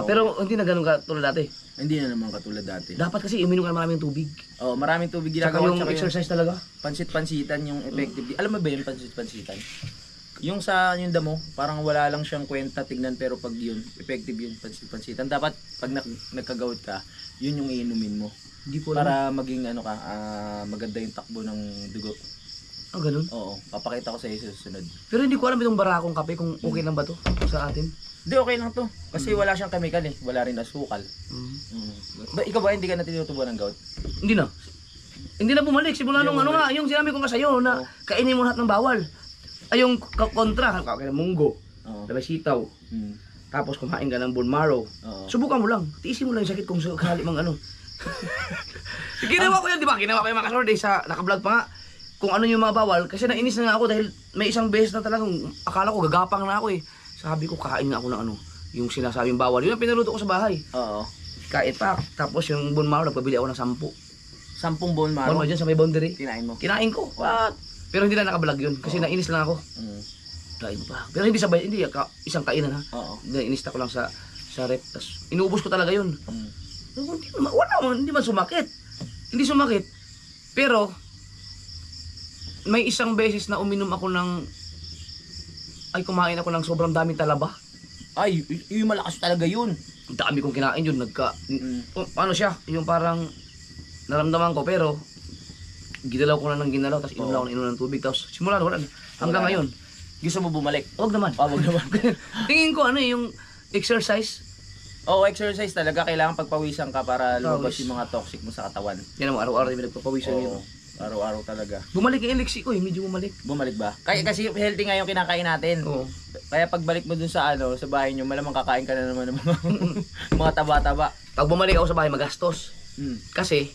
Pero hindi na ganun katulad dati? Hindi na naman katulad dati. Dapat kasi uminom ka maraming tubig. Maraming tubig ginagawa. Tsaka yung exercise talaga? Pansit-pansitan yung effective. Alam mo ba yung pansit-pansitan? Yung sa yung damo, parang wala lang siyang kwenta tignan, pero pag yun, effective yun, pansit-pansitan. Dapat pag nagkagawad ka, yun yung iinumin mo. Hindi po para maging maganda yung takbo ng dugo. Ganun? Oo, papakita ko sa iyo sa susunod. Pero hindi ko alam itong barakong kape kung okay lang ba to sa atin. Hindi, okay lang to. Kasi wala siyang chemical eh. Wala rin asukal. Ikaw ba hindi ka na tinutubuan ng gout? Hindi na. Hindi na bumalik. Simula nung yung sinabi ko nga sa'yo na kainin mo lahat ng bawal. Ay yung kontra, kakain ng munggo, labay sitaw, tapos kumain ka ng bone marrow. Subukan mo lang. Tiisin mo lang yung sakit kung sakali mang Ginawa ko yan, di ba? Ginawa ko yung mga kasorde sa naka-vlog pa nga. Kung ano yung mga bawal, kasi nainis na nga ako dahil may isang beses na talagang akala ko gagapang na ako eh. Sabi ko kain nga ako ng yung sinasabing bawal. Yun ang pinaluto ko sa bahay. Kain pa. Tapos yung bone marrow, nagpabili ako ng 10. 10 bone marrow? Bone marrow dyan sa may boundary. Kinain mo? Kinain ko. What? Pero hindi na naka-vlog yun kasi nainis lang ako. Kain pa. Pero hindi sabay, hindi isang kainan ha. Inista ko lang sa rep. Tapos inuubos ko talaga yun. Hindi man sumakit. Hindi sumakit. Pero may isang beses na uminom ako ng ay kumain ako ng sobrang daming talaba. Ay, yung malakas talaga yun. Ang dami kong kinain yun, ano siya, yung parang naramdaman ko pero ginalaw ko na ng ginalaw, tapos inulan ko na inulan ng tubig, tapos simula na wala na. Hanggang ngayon. Gusto mo bumalik? Huwag naman. Wag naman. Tingin ko ano yung exercise. Oo, exercise talaga. Kailangan pagpawisan ka para lumabas Pawis. yung mga toxic mo sa katawan. Yan naman, araw-araw yung nagpapawisan yun. Oo, araw-araw talaga. Bumalik yung elixir ko, medyo bumalik. Bumalik ba? Kasi healthy nga yung kinakain natin. Oo. Kaya pagbalik mo dun sa sa bahay nyo, malamang kakain ka na naman ng mga, mga taba-taba. Pag bumalik ako sa bahay, magastos. Kasi,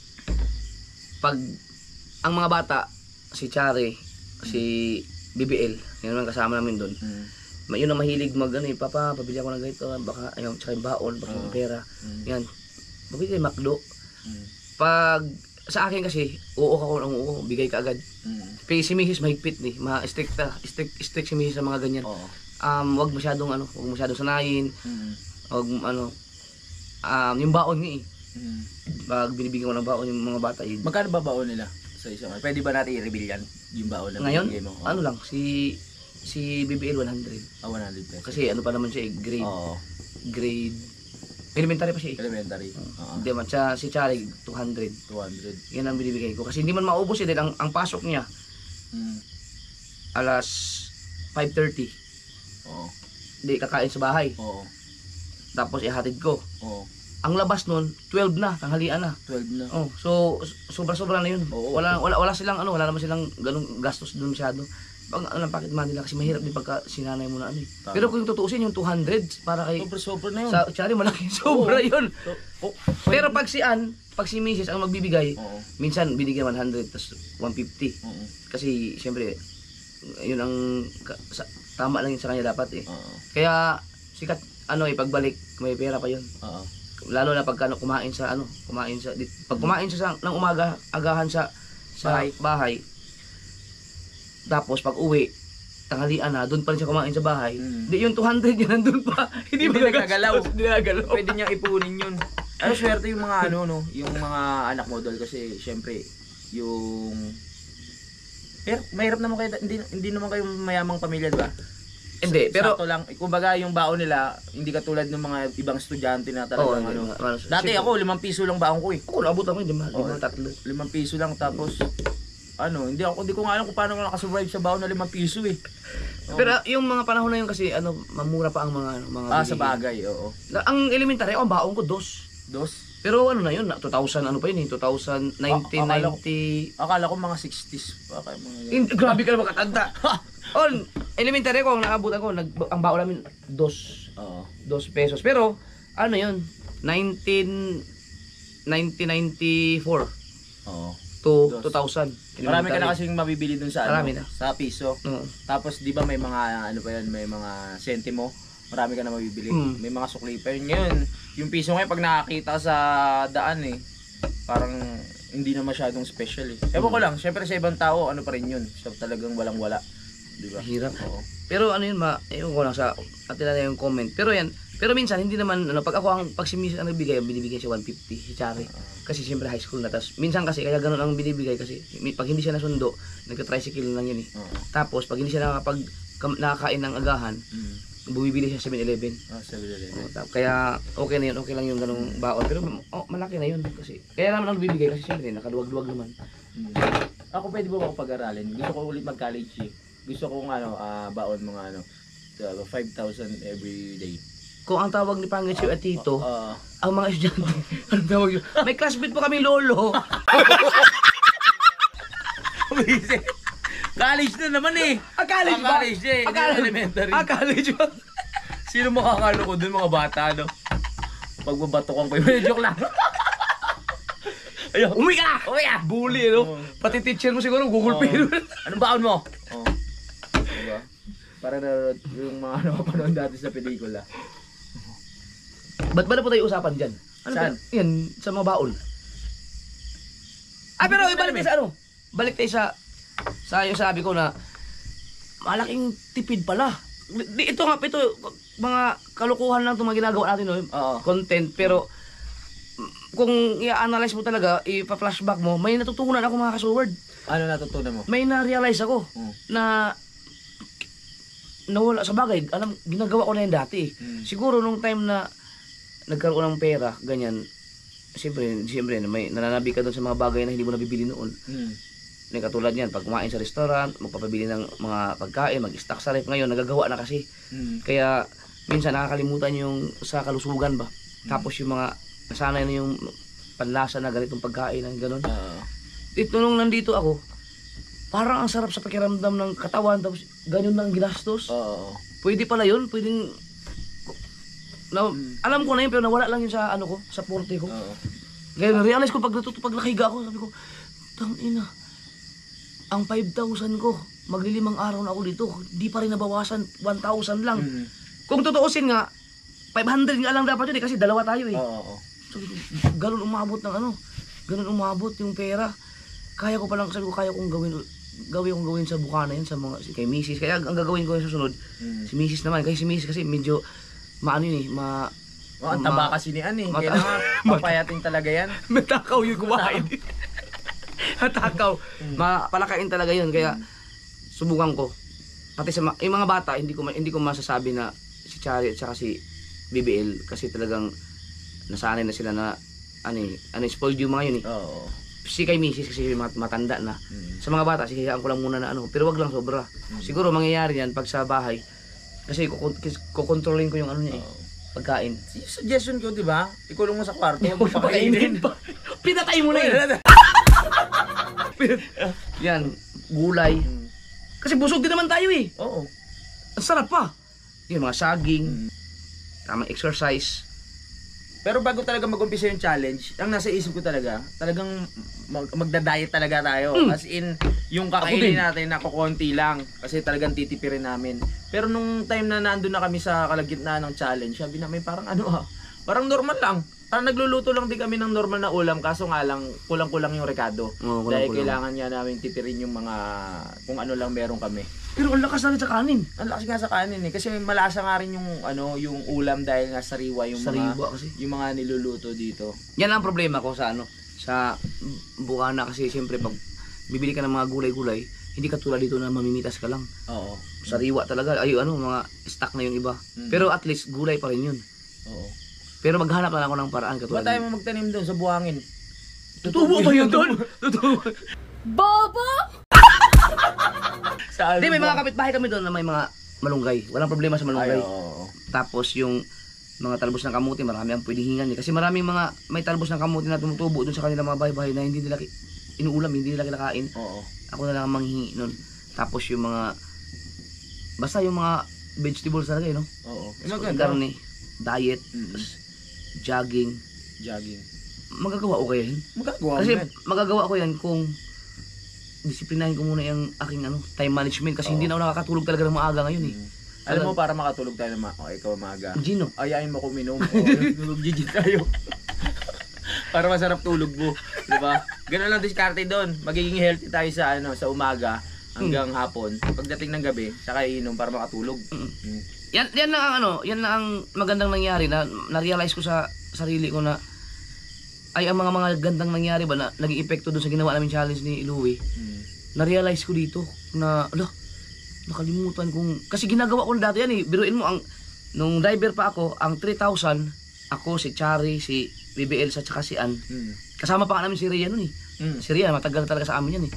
pag ang mga bata, si Chari, si BBL, yun naman kasama namin doon. Yun ang mahilig papa, pabili ako ng ganito, baka, ayun, tsaka yung baon, baka yung pera. Yan. Mabili yung McDo. Pag, sa akin kasi, uok ako ng uok, bigay ka agad. Pero si Mrs. mahigpit strict si Mrs. sa mga ganyan. Oo. Wag masyadong sanayin. Wag yung baon nga eh. Pag binibigyan ko ng baon yung mga bata yun. Magkano ba baon nila sa isang? Pwede ba natin i-reveal yan? Yung baon na Ngayon, binigay mo? ano lang, si BBL 100. 100 pesos. Kasi ano pa naman siya grade. Oo. Grade. Elementary pa siya eh. Elementary. Oo. Hindi man, si Charlie 200. 200. Yan ang binibigay ko. Kasi hindi man maubos eh, dahil ang pasok niya, alas 5:30. Oo. Hindi kakain sa bahay. Oo. Tapos ihatid ko. Oo. Ang labas nun, 12 na, tanghalian na. 12 na. Oh, so sobra-sobra na 'yun. Oo. Wala silang wala naman silang ganung gastos doon masyado. Pag lang pocket money nila kasi mahirap din pagka sinanay mo na ano eh. Tama. Pero kung tutuusin yung 200 para kay Sobra na yun. sa Chari malaki sobra 'yun. Pero pag si Mrs. ang magbibigay, Oo. minsan binigyan 100 tas 150. Oo. Kasi siyempre yun ang tama lang yun sa kanya dapat eh. Oo. Kaya sikat pagbalik may pera pa 'yun. Oo. Lalo na pag kumain sa pag kumain siya ng umaga agahan sa bahay. Tapos pag uwi tanghalian na doon pa rin siya kumain sa bahay. Di yung 200 yan nandun pa. Hindi nagagalaw. Hindi nagagalaw. Pwede niyang ipunin yun. Ano swerte yung mga yung mga anak mo doon kasi syempre yung mahirap naman kayo, hindi naman kayo mayamang pamilya, di ba? Hindi, pero sakto lang. Kumbaga yung baon nila, hindi katulad ng mga ibang estudyante na talagang Dati ako 5 piso lang baon ko eh. Ako naabot ako 5 tatlo. 5 piso lang tapos hindi ko nga alam kung paano ako nakasurvive sa baon na 5 piso eh. Pero yung mga panahon na yun kasi mamura pa ang mga sa bagay, oo. Ang elementary ang baon ko 2. Pero na yun, 2000 pa yun eh, 1990. Akala ko mga 60s pa kaya mga. Grabe ka na makatanda. Elementary ko, naabot ako, ang baon namin 2 pesos. Pero, yun, 1994 to 2000. Marami ka na kasing mabibili dun sa sa piso. Tapos, di ba may mga, may mga sentimo. Marami ka na mabibili. May mga sukli pa yun. Ngayon, yung piso ngayon, pag nakakita sa daan parang hindi na masyadong special eh. Ewan ko lang, syempre sa ibang tao, pa rin yun. So, talagang walang-wala. Diba? Hirap. Oo. Pero yun ewan ko lang sa atin na yung comment. Pero minsan hindi naman pag si Miss ang nagbigay, binibigay siya 150 si Chari. Kasi siyempre high school na tas minsan kasi kaya ganoon ang binibigay kasi pag hindi siya nasundo, nagka-tricycle lang yun eh. Tapos pag hindi siya nakakain ng agahan, bumibili siya 7-Eleven. 7-Eleven. Kaya okay na yun, okay lang yung ganung baon. Pero malaki na yun kasi. Kaya naman ang bibigay kasi siyempre nakaluwag-luwag naman. Ako pwede ba ako pag-aralin? Gusto ko ulit mag-college eh. Gusto kong baon mga 5,000 every day. Kung ang tawag ni Pangitsyo at Tito, ang mga estudyante, ang tawag yun, may classmate po kami lolo. College na naman eh. College ba? College eh. Elementary. College ba? Sino makakalo ko dun mga bata, Pagbabatukan ko yung joke lang. Ayun, umuwi ka! Bully, Pati teacher mo siguro, gugulpi. Anong baon mo? Diba? Para na yung mga napapanood dati sa pelikula. Ba't ba na po tayo usapan dyan? Saan? Yan, sa mga baon. Pero ibalik tayo sa balik tayo sa yung sabi ko na malaking tipid pala. Ito mga kalukuhan lang itong mga ginagawa natin, content. Pero kung i-analyze mo talaga, i-flashback mo, may natutunan ako mga ka-sword. Ano natutunan mo? May na-realize ako na nawala sa bagay. Alam, ginagawa ko na yan dati. Siguro nung time na nagkaroon ng pera, ganyan, siyempre may nananabi ka doon sa mga bagay na hindi mo nabibili noon. Katulad yan, pag kumain sa restaurant, magpapabili ng mga pagkain, mag-stock sa ref. Ngayon, nagagawa na kasi. Kaya, minsan nakakalimutan yung sa kalusugan ba. Tapos yung mga, nasanay na yung panlasa na ganitong pagkain, ng gano'n. Ito nung nandito ako, parang ang sarap sa pakiramdam ng katawan, tapos ganyan na ang ginastos. Pwede pala yun, pwedeng... alam ko na yun, pero nawala lang yun sa ano ko, sa porte ko. Kaya na-realize ko pag nakahiga ako, sabi ko, tangina, ang 5,000 ko, maglilimang araw na ako dito, di pa rin nabawasan, 1,000 lang. Kung tutuusin nga, 500 nga lang dapat yun kasi dalawa tayo eh. Sabi ko, ganun umabot ng ano, ganun umabot yung pera. Kaya ko palang, sabi ko, kaya kong gawin sa bukana yan, sa mga, kay Mrs. Kaya ang gagawin ko yung susunod, si Mrs. naman, kasi si Mrs. kasi medyo, maano yun eh, ang taba kasi ni Ann eh. Kailangan papayatin talaga yan. Matakaw yung kumain. Matakaw. Palakain talaga yun. Kaya subukan ko. Pati sa yung mga bata, hindi ko masasabi na si Chari at saka si BBL kasi talagang nasanay na sila na spoiled yung mga yun eh. Si kay Mrs. kasi matanda na. Sa mga bata, sihiyaan ko lang muna na ano. Pero wag lang sobra. Siguro mangyayari yan pag sa bahay. Kasi kukontrolin ko yung ano niya eh. Pagkain. Suggestion ko, di ba? Ikulong mo sa kwarto. Huwag pakainin. Pinatay mo na yun. Yan, gulay. Kasi busog din naman tayo eh. Oo. Ang sarap pa. Yung mga saging, tamang exercise. Pero bago talaga mag-umpisa yung challenge, ang nasa isip ko talagang magda-diet talaga tayo. As in, yung kakainin natin na kukunti lang. Kasi talagang titipirin namin. Pero nung time na nandun na kami sa kalagitnaan ng challenge, sabi namin parang parang normal lang. Parang nagluluto lang din kami ng normal na ulam, kaso nga lang kulang-kulang yung rekado. Dahil kailangan niya namin tipirin yung mga kung ano lang meron kami. Pero ang lakas na rin sa kanin. Ang lakas nga sa kanin eh. Kasi malasa nga rin yung yung ulam dahil nga sariwa yung yung mga niluluto dito. Yan ang problema ko sa sa bukana kasi siyempre pag bibili ka ng mga gulay-gulay, hindi ka tulad dito na mamimitas ka lang. Oo. Sariwa talaga. Mga stock na yung iba. Pero at least gulay pa rin yun. Oo. Pero maghanap lang ako ng paraan katulad. Ba tayo magtanim doon sa buhangin? Tutubo ba yun doon? Tutubo. Bobo! Hindi, may mga kapitbahay kami doon na may mga malunggay. Walang problema sa malunggay. Tapos yung mga talbos ng kamuti, marami ang pwedeng hingan eh. Kasi maraming may talbos ng kamuti na tumutubo doon sa kanilang mga bahay-bahay na hindi nila inuulam, hindi nila kinakain. Ako na lang ang manghihingi nun. Tapos yung basta yung mga vegetables talaga no? Karne, diet, jogging. Magagawa ko kaya yun? Kasi magagawa ko yan kung disiplinahin ko muna yung aking time management kasi hindi na ako nakakatulog talaga ng maaga ngayon eh. Alam mo, para makatulog tayo ikaw maaga. Gino. Ayain mo kuminom. Tulog-gigit tayo. Para masarap tulog mo. Diba? Ganun lang diskarte doon. Magiging healthy tayo sa umaga hanggang hapon. Pagdating ng gabi, saka iinom para makatulog. Yan lang ang magandang nangyari na na-realize ko sa sarili ko na ay ang mga gandang nangyari ba na naging epekto doon sa ginawa namin challenge ni Louie. Na-realize ko dito na nakalimutan kong kasi ginagawa ko na dati yan eh. Biruin mo nung driver pa ako, ang 3,000 ako, si Chari, si BBL sa tsaka si Ann. Kasama pa nga namin si Rhea nun eh. Si Rhea matagal talaga sa amin yan eh.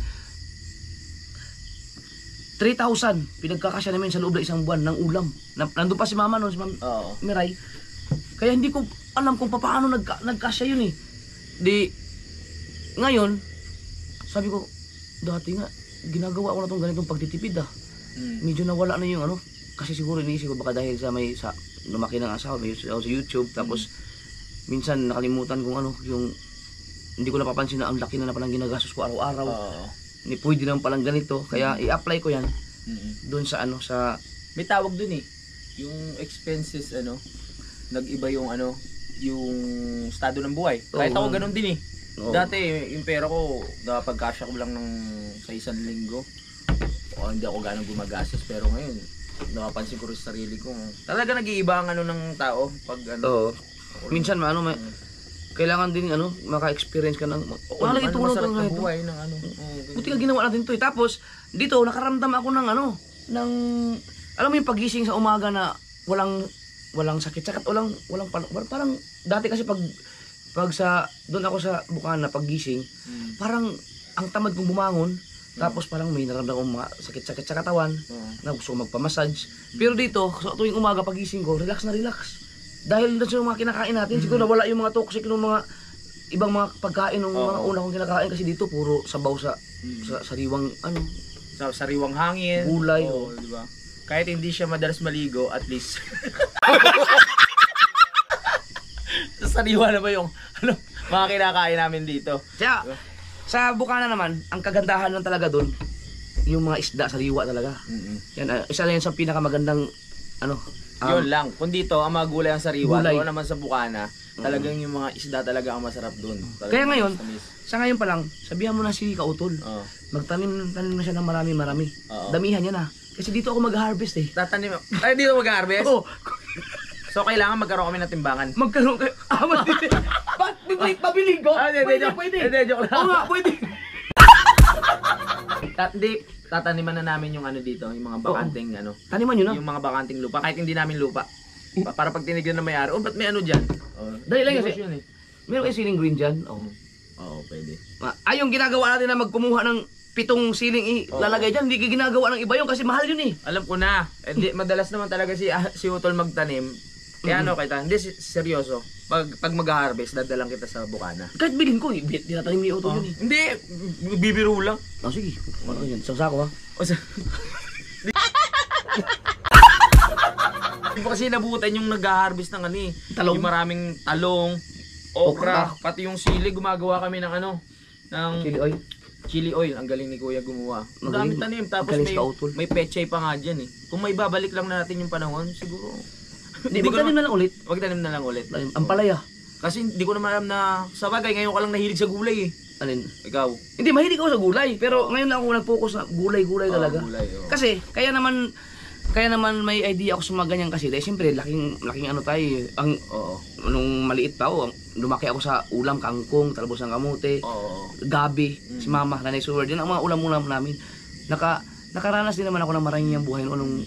3,000 pinagkakasya namin sa loob ng isang buwan ng ulam. Nandun pa si Mama noon, si Ma'am Miray. Kaya hindi ko alam kung paano nagkasya yun eh. Ngayon, sabi ko, dati nga, ginagawa ko na itong ganitong pagtitipid Medyo nawala na yung kasi siguro iniisip ko baka dahil sa lumaki ng asawa, may sa YouTube, tapos minsan nakalimutan kung yung hindi ko napapansin na ang laki na palang ginagastos ko araw-araw. Pwede naman palang ganito, kaya i-apply ko yan doon sa may tawag doon eh. Yung expenses nag-iba yung yung estado ng buhay. Kahit ako ganun din eh. Dati yung pera ko, napagkasya ko lang sa isang linggo. Hindi ako ganun gumagastos, pero ngayon napapansin ko rin sa sarili ko. Talaga nag-iiba ang ng tao pag minsan kailangan din maka-experience ka ng mahalaga itong buhay ng buti ka ginawa natin to eh. Tapos dito nakaramdam ako ng alam mo yung pagising sa umaga na walang sakit-sakit, parang dati kasi pag doon ako sa Bukana paggising, parang ang tamad kong bumangon, tapos parang may nararamdaman mga sakit-sakit sa katawan, na gusto ko magpa-massage. Pero dito, sa tuwing umaga pagising ko, relax na relax. Dahil doon sa mga kinakain natin, siguro nawala yung mga toxic ng mga ibang mga pagkain ng mga una kong kinakain, kasi dito puro sabaw sa sariwang Sa sariwang hangin, gulay. di ba? Kahit hindi siya madalas maligo, at least sariwa na ba yung mga kinakain namin dito. Kaya, sa Bukana naman, ang kagandahan lang talaga doon, yung mga isda, sariwa talaga. Yan, isa na yan sa pinakamagandang, Yun lang. Kung dito, ang mga gulay ang sariwa, Gulay. doon naman sa Bukana, talagang yung mga isda talaga ang masarap doon. Kaya ngayon, sa ngayon pa lang, sabihan mo na si Kautol, magtanim na siya ng marami-marami. Oo. Damihan niya na. Kasi dito ako mag-harvest eh. Tatanim. Ay, dito mag-harvest? Oo. So, kailangan magkaroon kami ng timbangan. Magkaroon kayo. Pabiling ko? Hindi, joke lang. Oo nga, pwede. Tataniman na namin yung dito, yung mga bakanting Taniman nyo na. yung mga bakanting lupa, kahit hindi namin lupa. Para pag tinignan na may-ari, ba't may dyan? Dali lang kasi. Yun eh. Meron kayo siling green dyan? Oo. Oo, pwede. Ay, yung ginagawa natin na magkumuha ng 7 siling ilalagay dyan, hindi ginagawa ng iba yun kasi mahal yun eh. Alam ko na. Madalas naman talaga si Utol magtanim. Kaya kita, hindi seryoso. Pag mag-harvest, dadalang kita sa Bukana. Kahit bilhin ko, tinatanim ni Otto yun eh. Hindi, bibiro lang. Sige, ano yan, isang sako ha. Hindi pa kasi nabutan yung nag-harvest ng Talong? yung maraming talong, okra, pati yung sili, gumagawa kami ng ng Chili oil. chili oil. Ang galing ni Kuya gumawa. Ang Magaling. daming tanim, tapos Magaling si Kautol. may pechay pa nga dyan eh. Kung may babalik lang natin yung panahon, siguro. Hindi, magtanim na lang ulit. Magtanim na lang ulit. Ang palaya. Kasi hindi ko naman alam na, sa bagay, ngayon ka lang nahilig sa gulay eh. Alin? Ikaw? Hindi, mahilig ako sa gulay. Pero ngayon lang ako nag-focus sa gulay-gulay talaga. Gulay, oo. Kasi, kaya naman may idea ako sa mga ganyan kasi. Dahil siyempre, laking tayo. Oo. Nung maliit pa ako, lumaki ako sa ulam, kangkong, talbos ng kamote, Oo. gabi, si mama, nanay suwerd. Yan ang mga ulam-ulam namin. Nakaranas din naman ako ng maraming buhay nung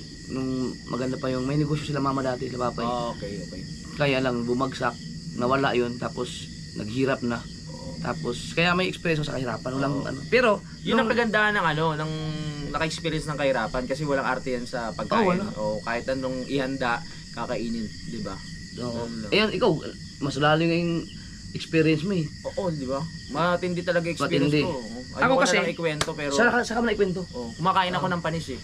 maganda pa yung may negosyo sila mama dati, sila papa. Okay. Kaya lang bumagsak, nawala yun, tapos naghirap na. Tapos kaya may experience sa kahirapan, walang Pero Yun ang kagandahan ng naka-experience ng kahirapan kasi walang arte yan sa pagkain. O kahit anong ihanda, kakainin, di ba? Ayan, ikaw, mas lalo yung experience mo eh. Oo, di ba? Matindi talaga experience Matindi. ko. Ako kasi, na lang ikwento pero Saka mo na ikwento. kumakain ako ng panis eh.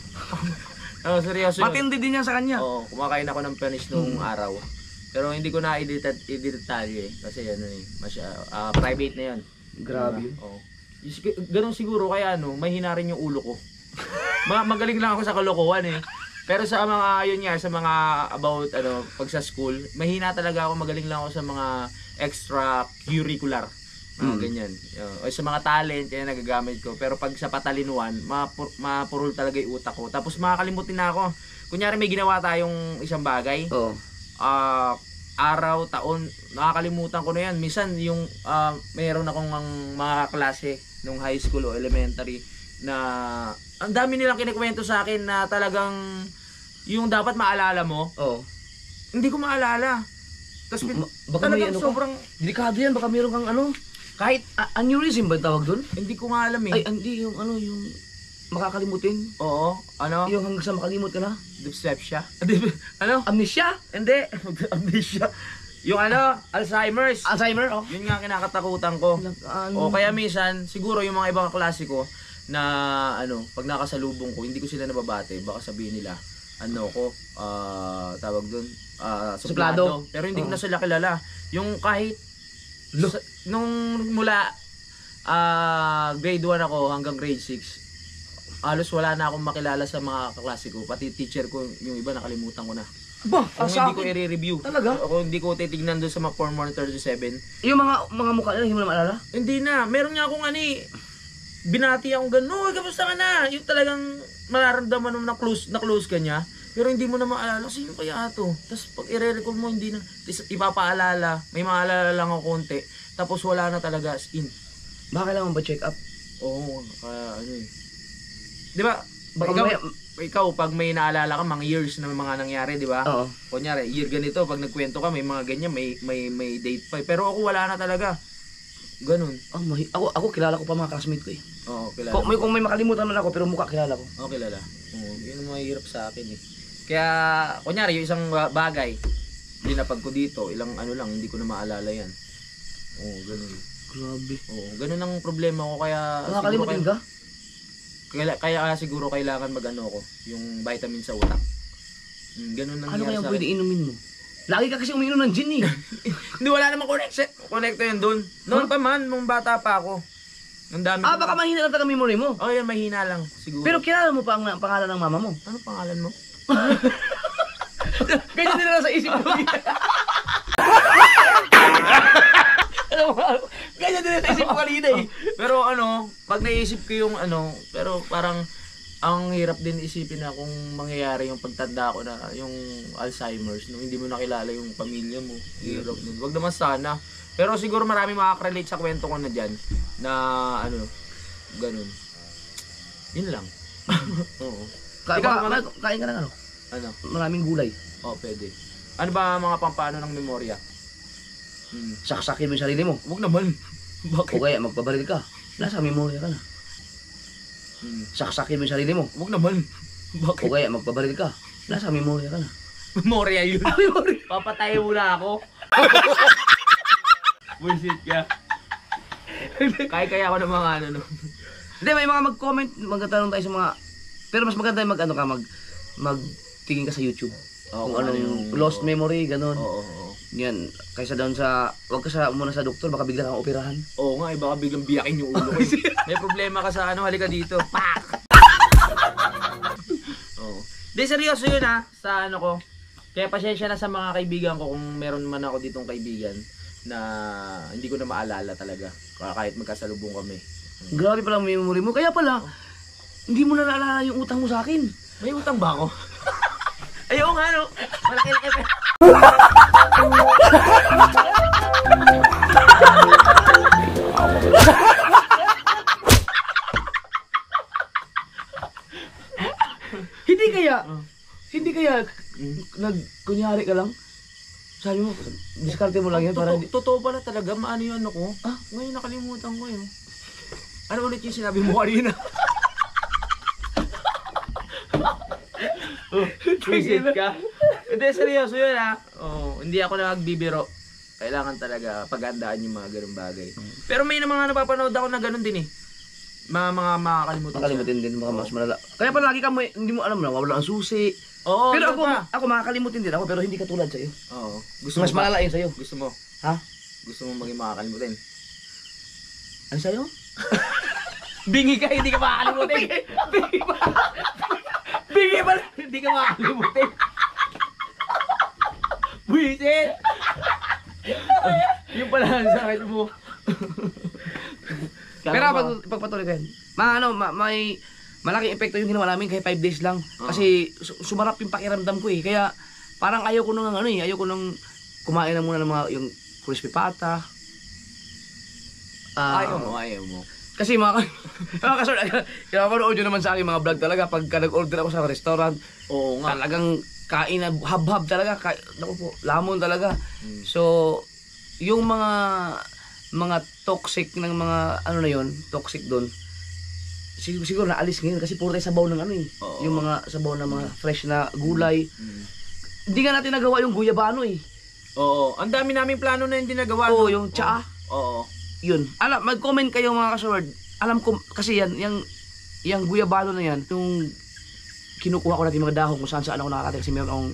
Seryoso yun. Matindi din yan sa kanya. Kumakain ako ng panis nung araw. Pero hindi ko na i-detalye kasi private na 'yan. Grabe. Oo. Ganun siguro kaya mahina rin yung ulo ko. Magaling lang ako sa kalokohan eh. Pero sa mga sa mga about pag sa school, mahina talaga ako, magaling lang ako sa mga extracurricular. Ganyan. O sa mga talent, yan nagagamit ko. Pero pag sa patalinuhan, mapurol talaga yung utak ko. Tapos makakalimutin na ako. Kunyari may ginawa tayong isang bagay. Oo. Araw, taon, nakakalimutan ko na yan. Minsan yung mayroon akong mga klase nung high school o elementary na ang dami nilang kinikwento sa akin na talagang yung dapat maalala mo. Oo. Hindi ko maalala. Tapos baka may talagang sobrang delikado yan, baka mayroon kang kahit aneurysm ba tawag doon? hindi ko nga alam eh. Ay, hindi yung yung makakalimutin. Oo, Yung hanggang sa makalimot ka na. Dyspepsia. Amnesia? Hindi. Amnesia. Yung Alzheimer's. Alzheimer, oh. Yun nga ang kinakatakutan ko. O kaya minsan, siguro yung mga ibang klase ko na pag nakasalubong ko, hindi ko sila nababate, baka sabihin nila, tawag doon, suplado. Pero hindi ko na sila kilala. Yung kahit, nung mula grade 1 ako hanggang grade 6, halos wala na akong makilala sa mga kaklase ko. Pati teacher ko, yung iba nakalimutan ko na. Kung hindi ko i-review. Talaga? O kung hindi ko titignan doon sa mga Form 137. Yung mga mukha nila, hindi mo na maalala? Hindi na. Meron nga akong binati akong gano'n, kamusta ka na? Yung talagang mararamdaman mo na close ka niya. Pero hindi mo na maalala, sino kaya ito? Tapos pag i-recall mo, hindi na. Ipapaalala, may maalala lang ako konti. Tapos wala na talaga as in. Baka kailangan ba check up? Oo, kaya Di ba? Baka ikaw, pag may naalala ka, mga years na mga nangyari, di ba? Oo. Kunyari, year ganito, pag nagkwento ka, may mga ganyan, may date pa. Pero ako wala na talaga. Ganun. Ako kilala ko pa mga classmate ko eh. Oo, kilala. Kung may makalimutan man ako, pero mukha kilala ko. Oo, kilala. Oo, yun ang mahirap sa akin eh. Kaya, kunyari, yung isang bagay, dinapag ko dito, ilang ano lang, hindi ko na maalala yan. Oo, ganun. Grabe. Oo, ganun ang problema ko, kaya... Nakakalimutin ka? Kaya siguro kailangan mag-ano ko, yung vitamin sa utak. Ganun Ano nangyari kaya sa pwede akin. inumin mo? Lagi ka kasi umiinom ng gin eh. Hindi, wala namang connecto yun dun. Noon pa man, nung bata pa ako. Ang dami Baka mahina lang talaga memory mo. Oh, yan, mahina lang, siguro. Pero kilala mo pa ang pangalan ng mama mo? Ano pangalan mo? Ganyan din lang sa isip ko. Ganyan din lang sa isip ko kanina eh. Pero ano, pag naisip ko yung ano, pero parang ang hirap din isipin na kung mangyayari yung pagtanda ko na yung Alzheimer's, nung hindi mo nakilala yung pamilya mo. Hirap din. Wag naman sana. Pero siguro marami makaka-relate sa kwento ko na dyan na ano, ganun. Yun lang. Oo. Kain ka ng ano? Ano? Maraming gulay. Oh, pwede. Ano ba mga pampano ng memorya? Saksakin mo yung sarili mo. Wag naman. O kaya magpabaril ka. Nasa memorya ka na. Saksakin mo yung sarili mo. Wag naman. O kaya magpabaril ka. Nasa memorya ka na. Memorya yun. Memorya. Papatay muna ako. Bullshit ka. Kaya ako ng mga ano no. Hindi, may mga mag-comment, magtatanong tayo sa mga... Pero mas maganda yung mag-ano ka, magtingin ka sa YouTube. Oo, kung anong yung lost memory, ganun. Oo. Yan, kaysa doon sa... Huwag ka muna sa doktor, baka bigla kang operahan. Oo nga, baka biglang biyakin yung ulo ko. May problema ka sa ano, halika dito. Pak! Oo. Di, seryoso yun ha, sa ano ko. Kaya pasensya na sa mga kaibigan ko kung meron man ako ditong kaibigan na hindi ko na maalala talaga. Kahit magkasalubong kami. Grabe pala ang memory mo. Kaya pala, hindi mo na naalala yung utang mo sa akin. May utang ba ako? Ayaw nga no. Malaki-laki pa. Hindi kaya, kunyari ka lang. Sabi mo, diskarte mo lang yan para... Totoo pala talaga, maano yung ano ko? Ngayon nakalimutan ko yun. Ano ulit yung sinabi mo kanina? Visit ka? Hindi, seryoso yun ha. Hindi ako nagbibiro. Kailangan talaga paghandaan yung mga ganung bagay. Pero may mga napapanood ako na ganun din eh. Mga makakalimutan. Makakalimutin din, mga mas malala. Kaya pa lagi ka mo, hindi mo alam na, wala ang susi. Oo, pero ako makakalimutin din ako, pero hindi katulad sa'yo. Oo. Mas malala yun sa'yo. Gusto mo? Ha? Gusto mo maging makakalimutin? Ano sa'yo? Bingi ka, hindi ka makakalimutin. Bingi ba? Bingi ba? Hindi ka makakalimutin. Buisit! Yung pala ang sakit mo. Pero pagpatuloy ko yan, may malaking epekto yung ginawa namin kaya 5 days lang. Kasi sumarap yung pakiramdam ko eh. Kaya parang ayaw ko nang ano eh, ayaw ko nang kumain na muna ng mga yung crispy pata. Ayaw mo. Kasi mga kasor, kinapanood nyo naman sa akin mga vlog talaga pagka nag-order ako sa restaurant. Oo nga. Talagang kain na hab-hab talaga. Naku po, lamon talaga. So, yung mga toxic ng mga ano na yon, toxic doon. Siguro naalis ngayon kasi puro tayo sabaw ng ano eh. Yung mga sabaw ng mga fresh na gulay. Hindi nga natin nagawa yung guyabano eh. Oo, ang dami naming plano na hindi nagawa. Oo, yung tsaa. Oo. Yun. Mag-comment kayo mga kasword. Alam ko kasi yung guyabano na yan, yung kinukuha ko natin mga dahon kung saan ako nakakatira kasi meron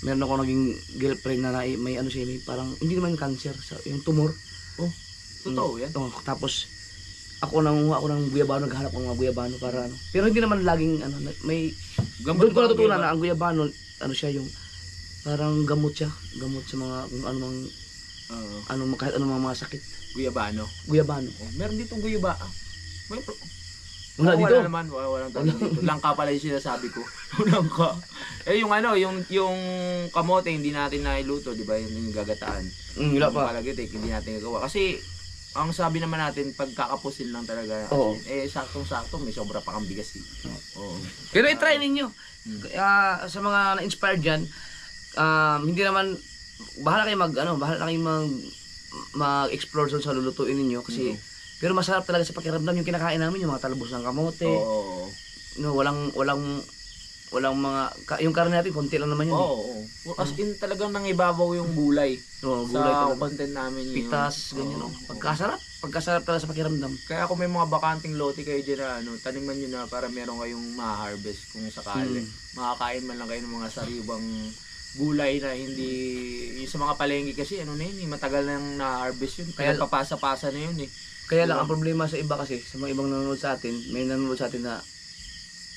ako naging girlfriend na may ano siya, may parang hindi naman cancer, yung tumor. Totoo yan. Tapos ako nanguha ako ng guyabano, naghanap ng mga guyabano para ano. Pero hindi naman laging ano, may doon ko natutunan na ang guyabano, ano siya yung parang gamot siya, gamot sa mga kung anong kahit anong mga sakit. Guyabano. Meron ditong guyaba. Wala dito. Wala naman, walang tawag dito. Langka pala yung sinasabi ko. Langka. Yung ano, yung kamote hindi natin nailuto, di ba? Yung gagataan. Wala pa. Palagitik, hindi natin gagawa. Kasi ang sabi naman natin, pagkakapusin lang talaga. Oo. Saktong-sakto, may sobra pa kang bigas eh. Oo. Pero i-try ninyo. Sa mga na-inspired dyan, hindi naman, bahala kayo mag-explore sa lulutuin ninyo kasi pero masarap talaga sa pakiramdam yung kinakain namin, yung mga talbos ng kamote. Oo. No, walang mga yung karne natin konti lang naman yun. Oo. As in talagang nangibabaw yung gulay. Oo, Sa gulay talaga. content namin yun. Pitas, ganyan. Oo. Pagkasarap talaga sa pakiramdam. Kaya kung may mga bakanting lote kayo dyan na taniman nyo na para meron kayong ma-harvest kung sakali. Makakain man lang kayo ng mga sariwang gulay na hindi, yung sa mga palengke kasi matagal nang na-harvest yun. Kaya papasa-pasa na yun eh. Kaya lang ang problema sa iba kasi, sa mga ibang nanonood sa atin, may nanonood sa atin na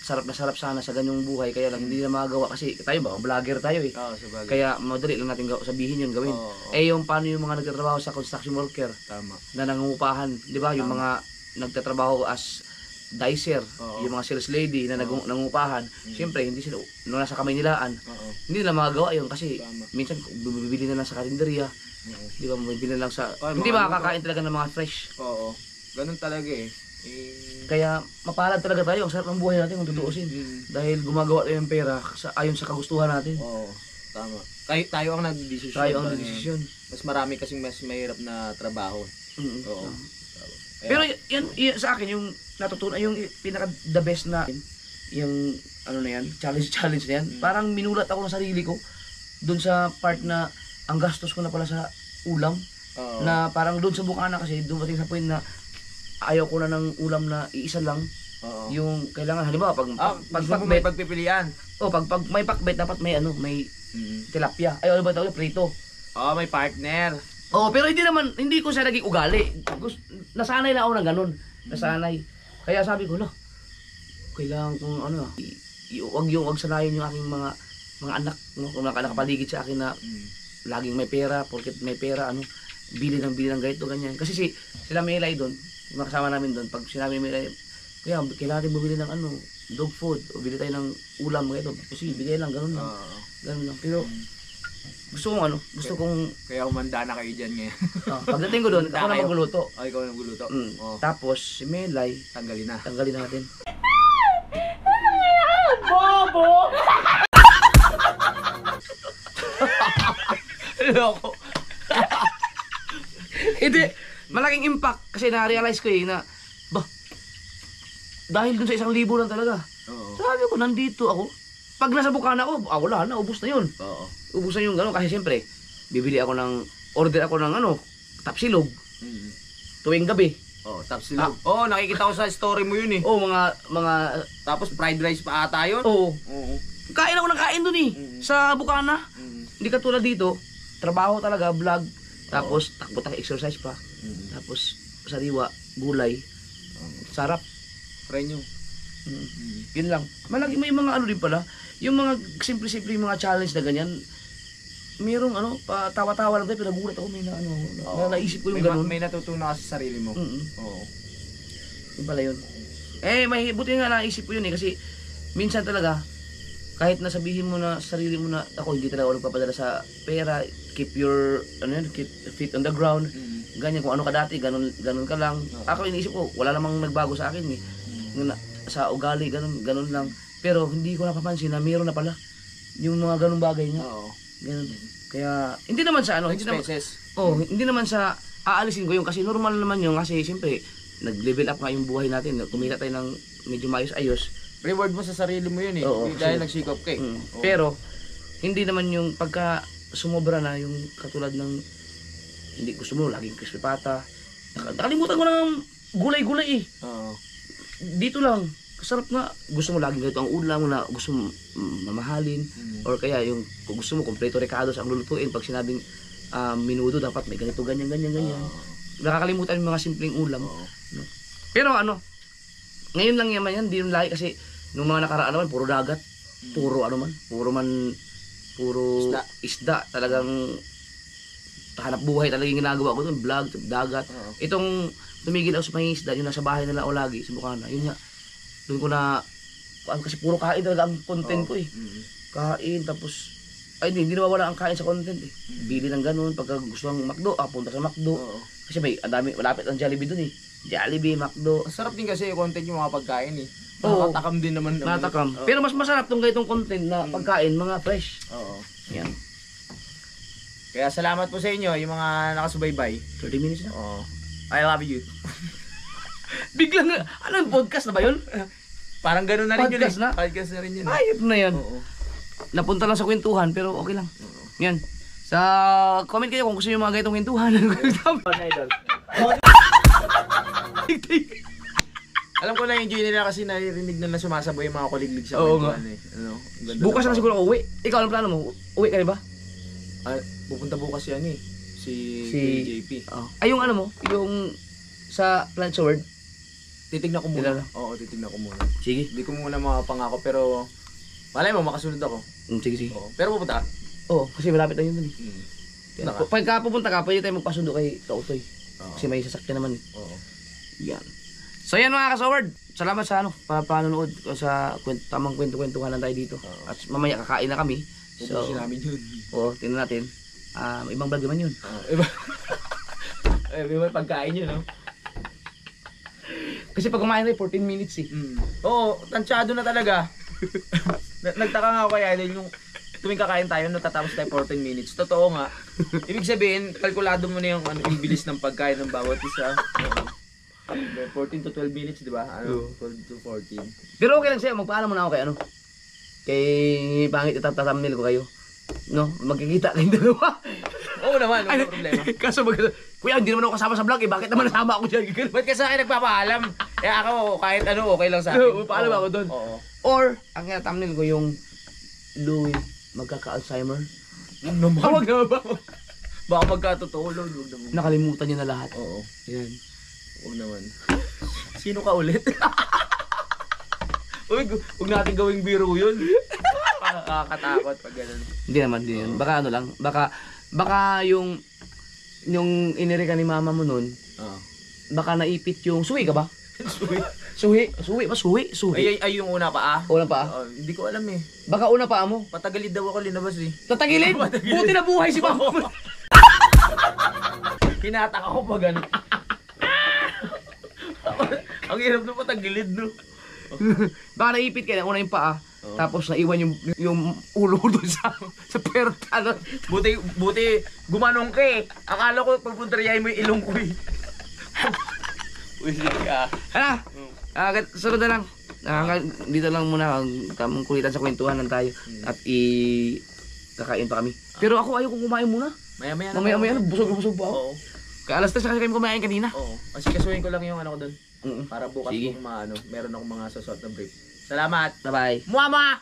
sarap sana sa ganyong buhay, kaya lang hindi na magagawa kasi tayo ba, vlogger tayo eh. Oo, sabagay. Kaya madali lang natin sabihin yun, gawin. Oo. Yung paano yung mga nagtatrabaho sa construction worker Tama. na nangungupahan, di ba? Yung mga nagtatrabaho as dicer, Oo. yung mga sales lady na nangungupahan, siyempre hindi sila, nung nasa kamay nilaan, Oo. hindi nila magagawa yun kasi Tama. minsan bibili na lang sa karinderya, Oo. di ba? Bibili na lang sa, Ay, hindi mga makakakain talaga ng mga fresh. Oo. Ganun talaga eh. Kaya mapalad talaga tayo, ang sarap ng buhay natin kung tutuusin. Dahil gumagawa tayo ng pera ayon sa kagustuhan natin. Oo. Tama. Tayo ang nagdesisyon. Tayo ang nagdesisyon. Mas marami kasing mas mahirap na trabaho. Oo. Pero yan sa akin yung natutunan, yung pinaka the best na yung ano na yan, challenge na yan. Parang minulat ako ng sarili ko doon sa part na ang gastos ko na pala sa ulam. Oo. Na parang doon sa Bukana kasi dumating sa point na ayaw ko na ng ulam na iisa lang. Oo. Yung kailangan halimbawa pag gusto mo may pagpipilian. pag may pakbet dapat may may tilapia. Ay ano ba tawag, prito. May partner. Pero hindi ko siya naging ugali. Nasanay na ako ng ganun. Nasanay. Kaya sabi ko, kailangan kong wag sanayin yung aking mga anak, no? Kung nakapaligid sa akin na laging may pera, porket may pera, bili ng ganito, ganyan. Kasi sila may ilay doon, yung mga kasama namin doon, pag sinabi may ilay, kaya kailangan natin bumili ng dog food, o bili tayo ng ulam, ganito. Kasi bigay lang, ganun lang. Ganun lang. Pero, gusto kong Kaya humanda na kayo dyan ngayon. pagdating ko doon, ako na magluluto. Ikaw na magluluto. Tapos, si Melay, tanggalin natin. Bobo! Loko. Hindi, malaking impact kasi na-realize ko na dahil dun sa 1,000 lang talaga. Oo. Sabi ko, nandito ako. Pag nasa Bukana ako, wala na, ubos na yun. Oo. Ubos na yung gano'n kasi siyempre, order ako ng tapsilog, tuwing gabi. Tapsilog. Nakikita ko sa story mo yun eh. Mga Tapos fried rice pa ata yun. Oo. Oo. Kain ako ng kain dun sa Bukana. Hindi katulad dito, trabaho talaga, vlog, tapos takbo exercise pa. Tapos sariwa, gulay, sarap. Try nyo. Yun lang. May mga din pala, yung mga simple-simple yung mga challenge na ganyan, mayroong tawa-tawa lang tayo, pero nagulat ako, may naisip ko yung ganun. May natutunan ka sa sarili mo. Oo. Yung pala yun. May buti nga naisip ko yun kasi minsan talaga, kahit nasabihin mo na sa sarili mo na ako hindi talaga ako nagpapadala sa pera, keep feet on the ground, ganyan kung ano ka dati, ganun ka lang. Ako iniisip ko, wala namang nagbago sa akin sa ugali, ganun lang. Pero hindi ko napapansin na mayroon na pala yung mga ganung bagay niya. Oo. Ganun. Kaya hindi naman sa hindi naman sa aalisin ko yung kasi normal naman yung kasi siyempre nag-level up nga yung buhay natin, kumita tayo ng medyo ayos. Reward mo sa sarili mo yun eh. Dahil nagsikap ka eh. Pero hindi naman yung pagka sumobra na yung katulad ng hindi gusto mo laging crispy pata. Nakalimutan ko ng gulay-gulay eh. Oo. Dito lang, sarap nga. Gusto mo laging ganito ang ulam mo na gusto mo mamahalin. Or kaya yung kung gusto mo kompleto recados ang lulutuin. Pag sinabing minuto dapat may ganito, ganyan. Nakakalimutan yung mga simpleng ulam. No? Pero ngayon lang yaman yan, hindi yung laki kasi nung mga nakaraan naman, puro dagat. Puro isda. Talagang hanap buhay talaga yung ginagawa ko doon, vlog, dagat. Itong tumigil ako sa pangingisda, yung nasa bahay nila o lagi sa Bukana, yun nga. Doon ko na, kasi puro kain talaga ang content ko eh. Kain, tapos ay hindi nawawala ang kain sa content eh. Bili ng ganun, pagka gusto ng McDo, punta sa McDo. Oo. Kasi may, ang dami, malapit ang Jollibee dun eh. Jollibee, McDo. Ang sarap din kasi yung content yung mga pagkain eh. Oo. Nakatakam din naman. Natakam. Oo. Pero mas masarap tong ganitong content na pagkain, mga fresh. Oo. Yan. Kaya salamat po sa inyo, yung mga nakasubaybay. 30 minutes na. Oo. I love you. Biglang, ano, podcast na ba yun? Parang gano'n na rin yun eh. Podcast na? Podcast na rin yun. Ayop na yan. Oo. Napunta lang sa kwentuhan, pero okay lang. Oo. Yan. Sa comment kayo kung gusto nyo mga ganitong kwentuhan. Alam ko na yung enjoy nila kasi naririnig na sumasaboy yung mga kuliglig sa Oo kwentuhan eh. Ano, ang ganda Bukas ng- na siguro ako uwi. Ikaw, anong plano mo? Uwi ka rin ba? Ah, pupunta bukas yan eh. Si JP. Ay, yung ano mo? Yung sa Plant Sword? Titignan ko muna. Kilala? Oo, titignan ko muna. Sige. Hindi ko muna makapangako pero malay mo makasunod ako. Sige, sige. Oo. Pero pupunta ka. Oo, kasi malapit lang yun dun eh. Yan. Naka. Pagka pupunta ka, pwede tayo magpasundo kay Kautoy. Oo. Kasi may sasakyan naman eh. Oo. Yan. So yan mga kasaward. Salamat sa ano, panonood sa tamang kwento-kwentuhan lang tayo dito. Oo. At mamaya kakain na kami. So, Pupusin namin yun. oo, tingnan natin. Ibang vlog naman yun. Iba. Iba pagkain yun, no? Kasi pag kumain tayo, 14 minutes eh. Oo, tansyado na talaga. Nagtaka nga ako kay Idol yung tuwing kakain tayo, natatapos tayo 14 minutes. Totoo nga. Ibig sabihin, kalkulado mo na yung, yung bilis ng pagkain ng bawat isa. 14 to 12 minutes, di ba? Ano, 12 to 14. Pero okay lang sa'yo, magpaalam mo na ako kay ano. Kay pangit itatamnil ko kayo. No, magkikita kayong dalawa. Oo naman, wala problema. Kaso kuya, hindi naman ako kasama sa vlog eh. Bakit naman nasama ako dyan? Ba't ka sa akin nagpapaalam? Eh ako, kahit ano, okay lang sa akin. Oo, paalam ako doon. Oo. Or, ang thumbnail ko yung Louie, magkaka-Alzheimer. Huwag naman. Tawag na ba? Baka magkatotoo, Lord. Huwag naman. Nakalimutan niya na lahat. Oo. Yan. Huwag naman. Sino ka ulit? Uy, huwag natin gawing biro yun. Nakakatakot pag gano'n. Hindi naman din yun. Baka ano lang, baka yung inire ka ni mama mo nun, Oo. baka naipit yung, suwi ka ba? Suwi. Suwi. Ay, yung una pa ah. Una pa? Hindi ko alam eh. Baka una pa mo. Patagalid daw ako linabas eh. Tatagilid? Buti na buhay si mama mo. Hinatak ako pa gano'n. Ang hirap na patagilid no. Baka naipit ka na, una yung paa. Tapos naiwan yung ulo ko doon sa perta. No? Buti gumanong ka eh. Akala ko pagpuntaryahin mo yung ilong ko eh. Uy, ka. Hala, sunod na lang. Dito lang muna, tamang kulitan sa kwentuhan lang tayo. At kakain pa kami. Pero ako ayaw kong kumain muna. Maya-maya na. Mamaya, busog pa ako. Oo. Kaya alas 3 kasi kami kumain kanina. Oo. Kasi kasuhin ko lang yung ano ko doon. Mm-mm. Para bukas Sige. kung meron akong mga sasot na brief. Salamat. Bye-bye. Muama!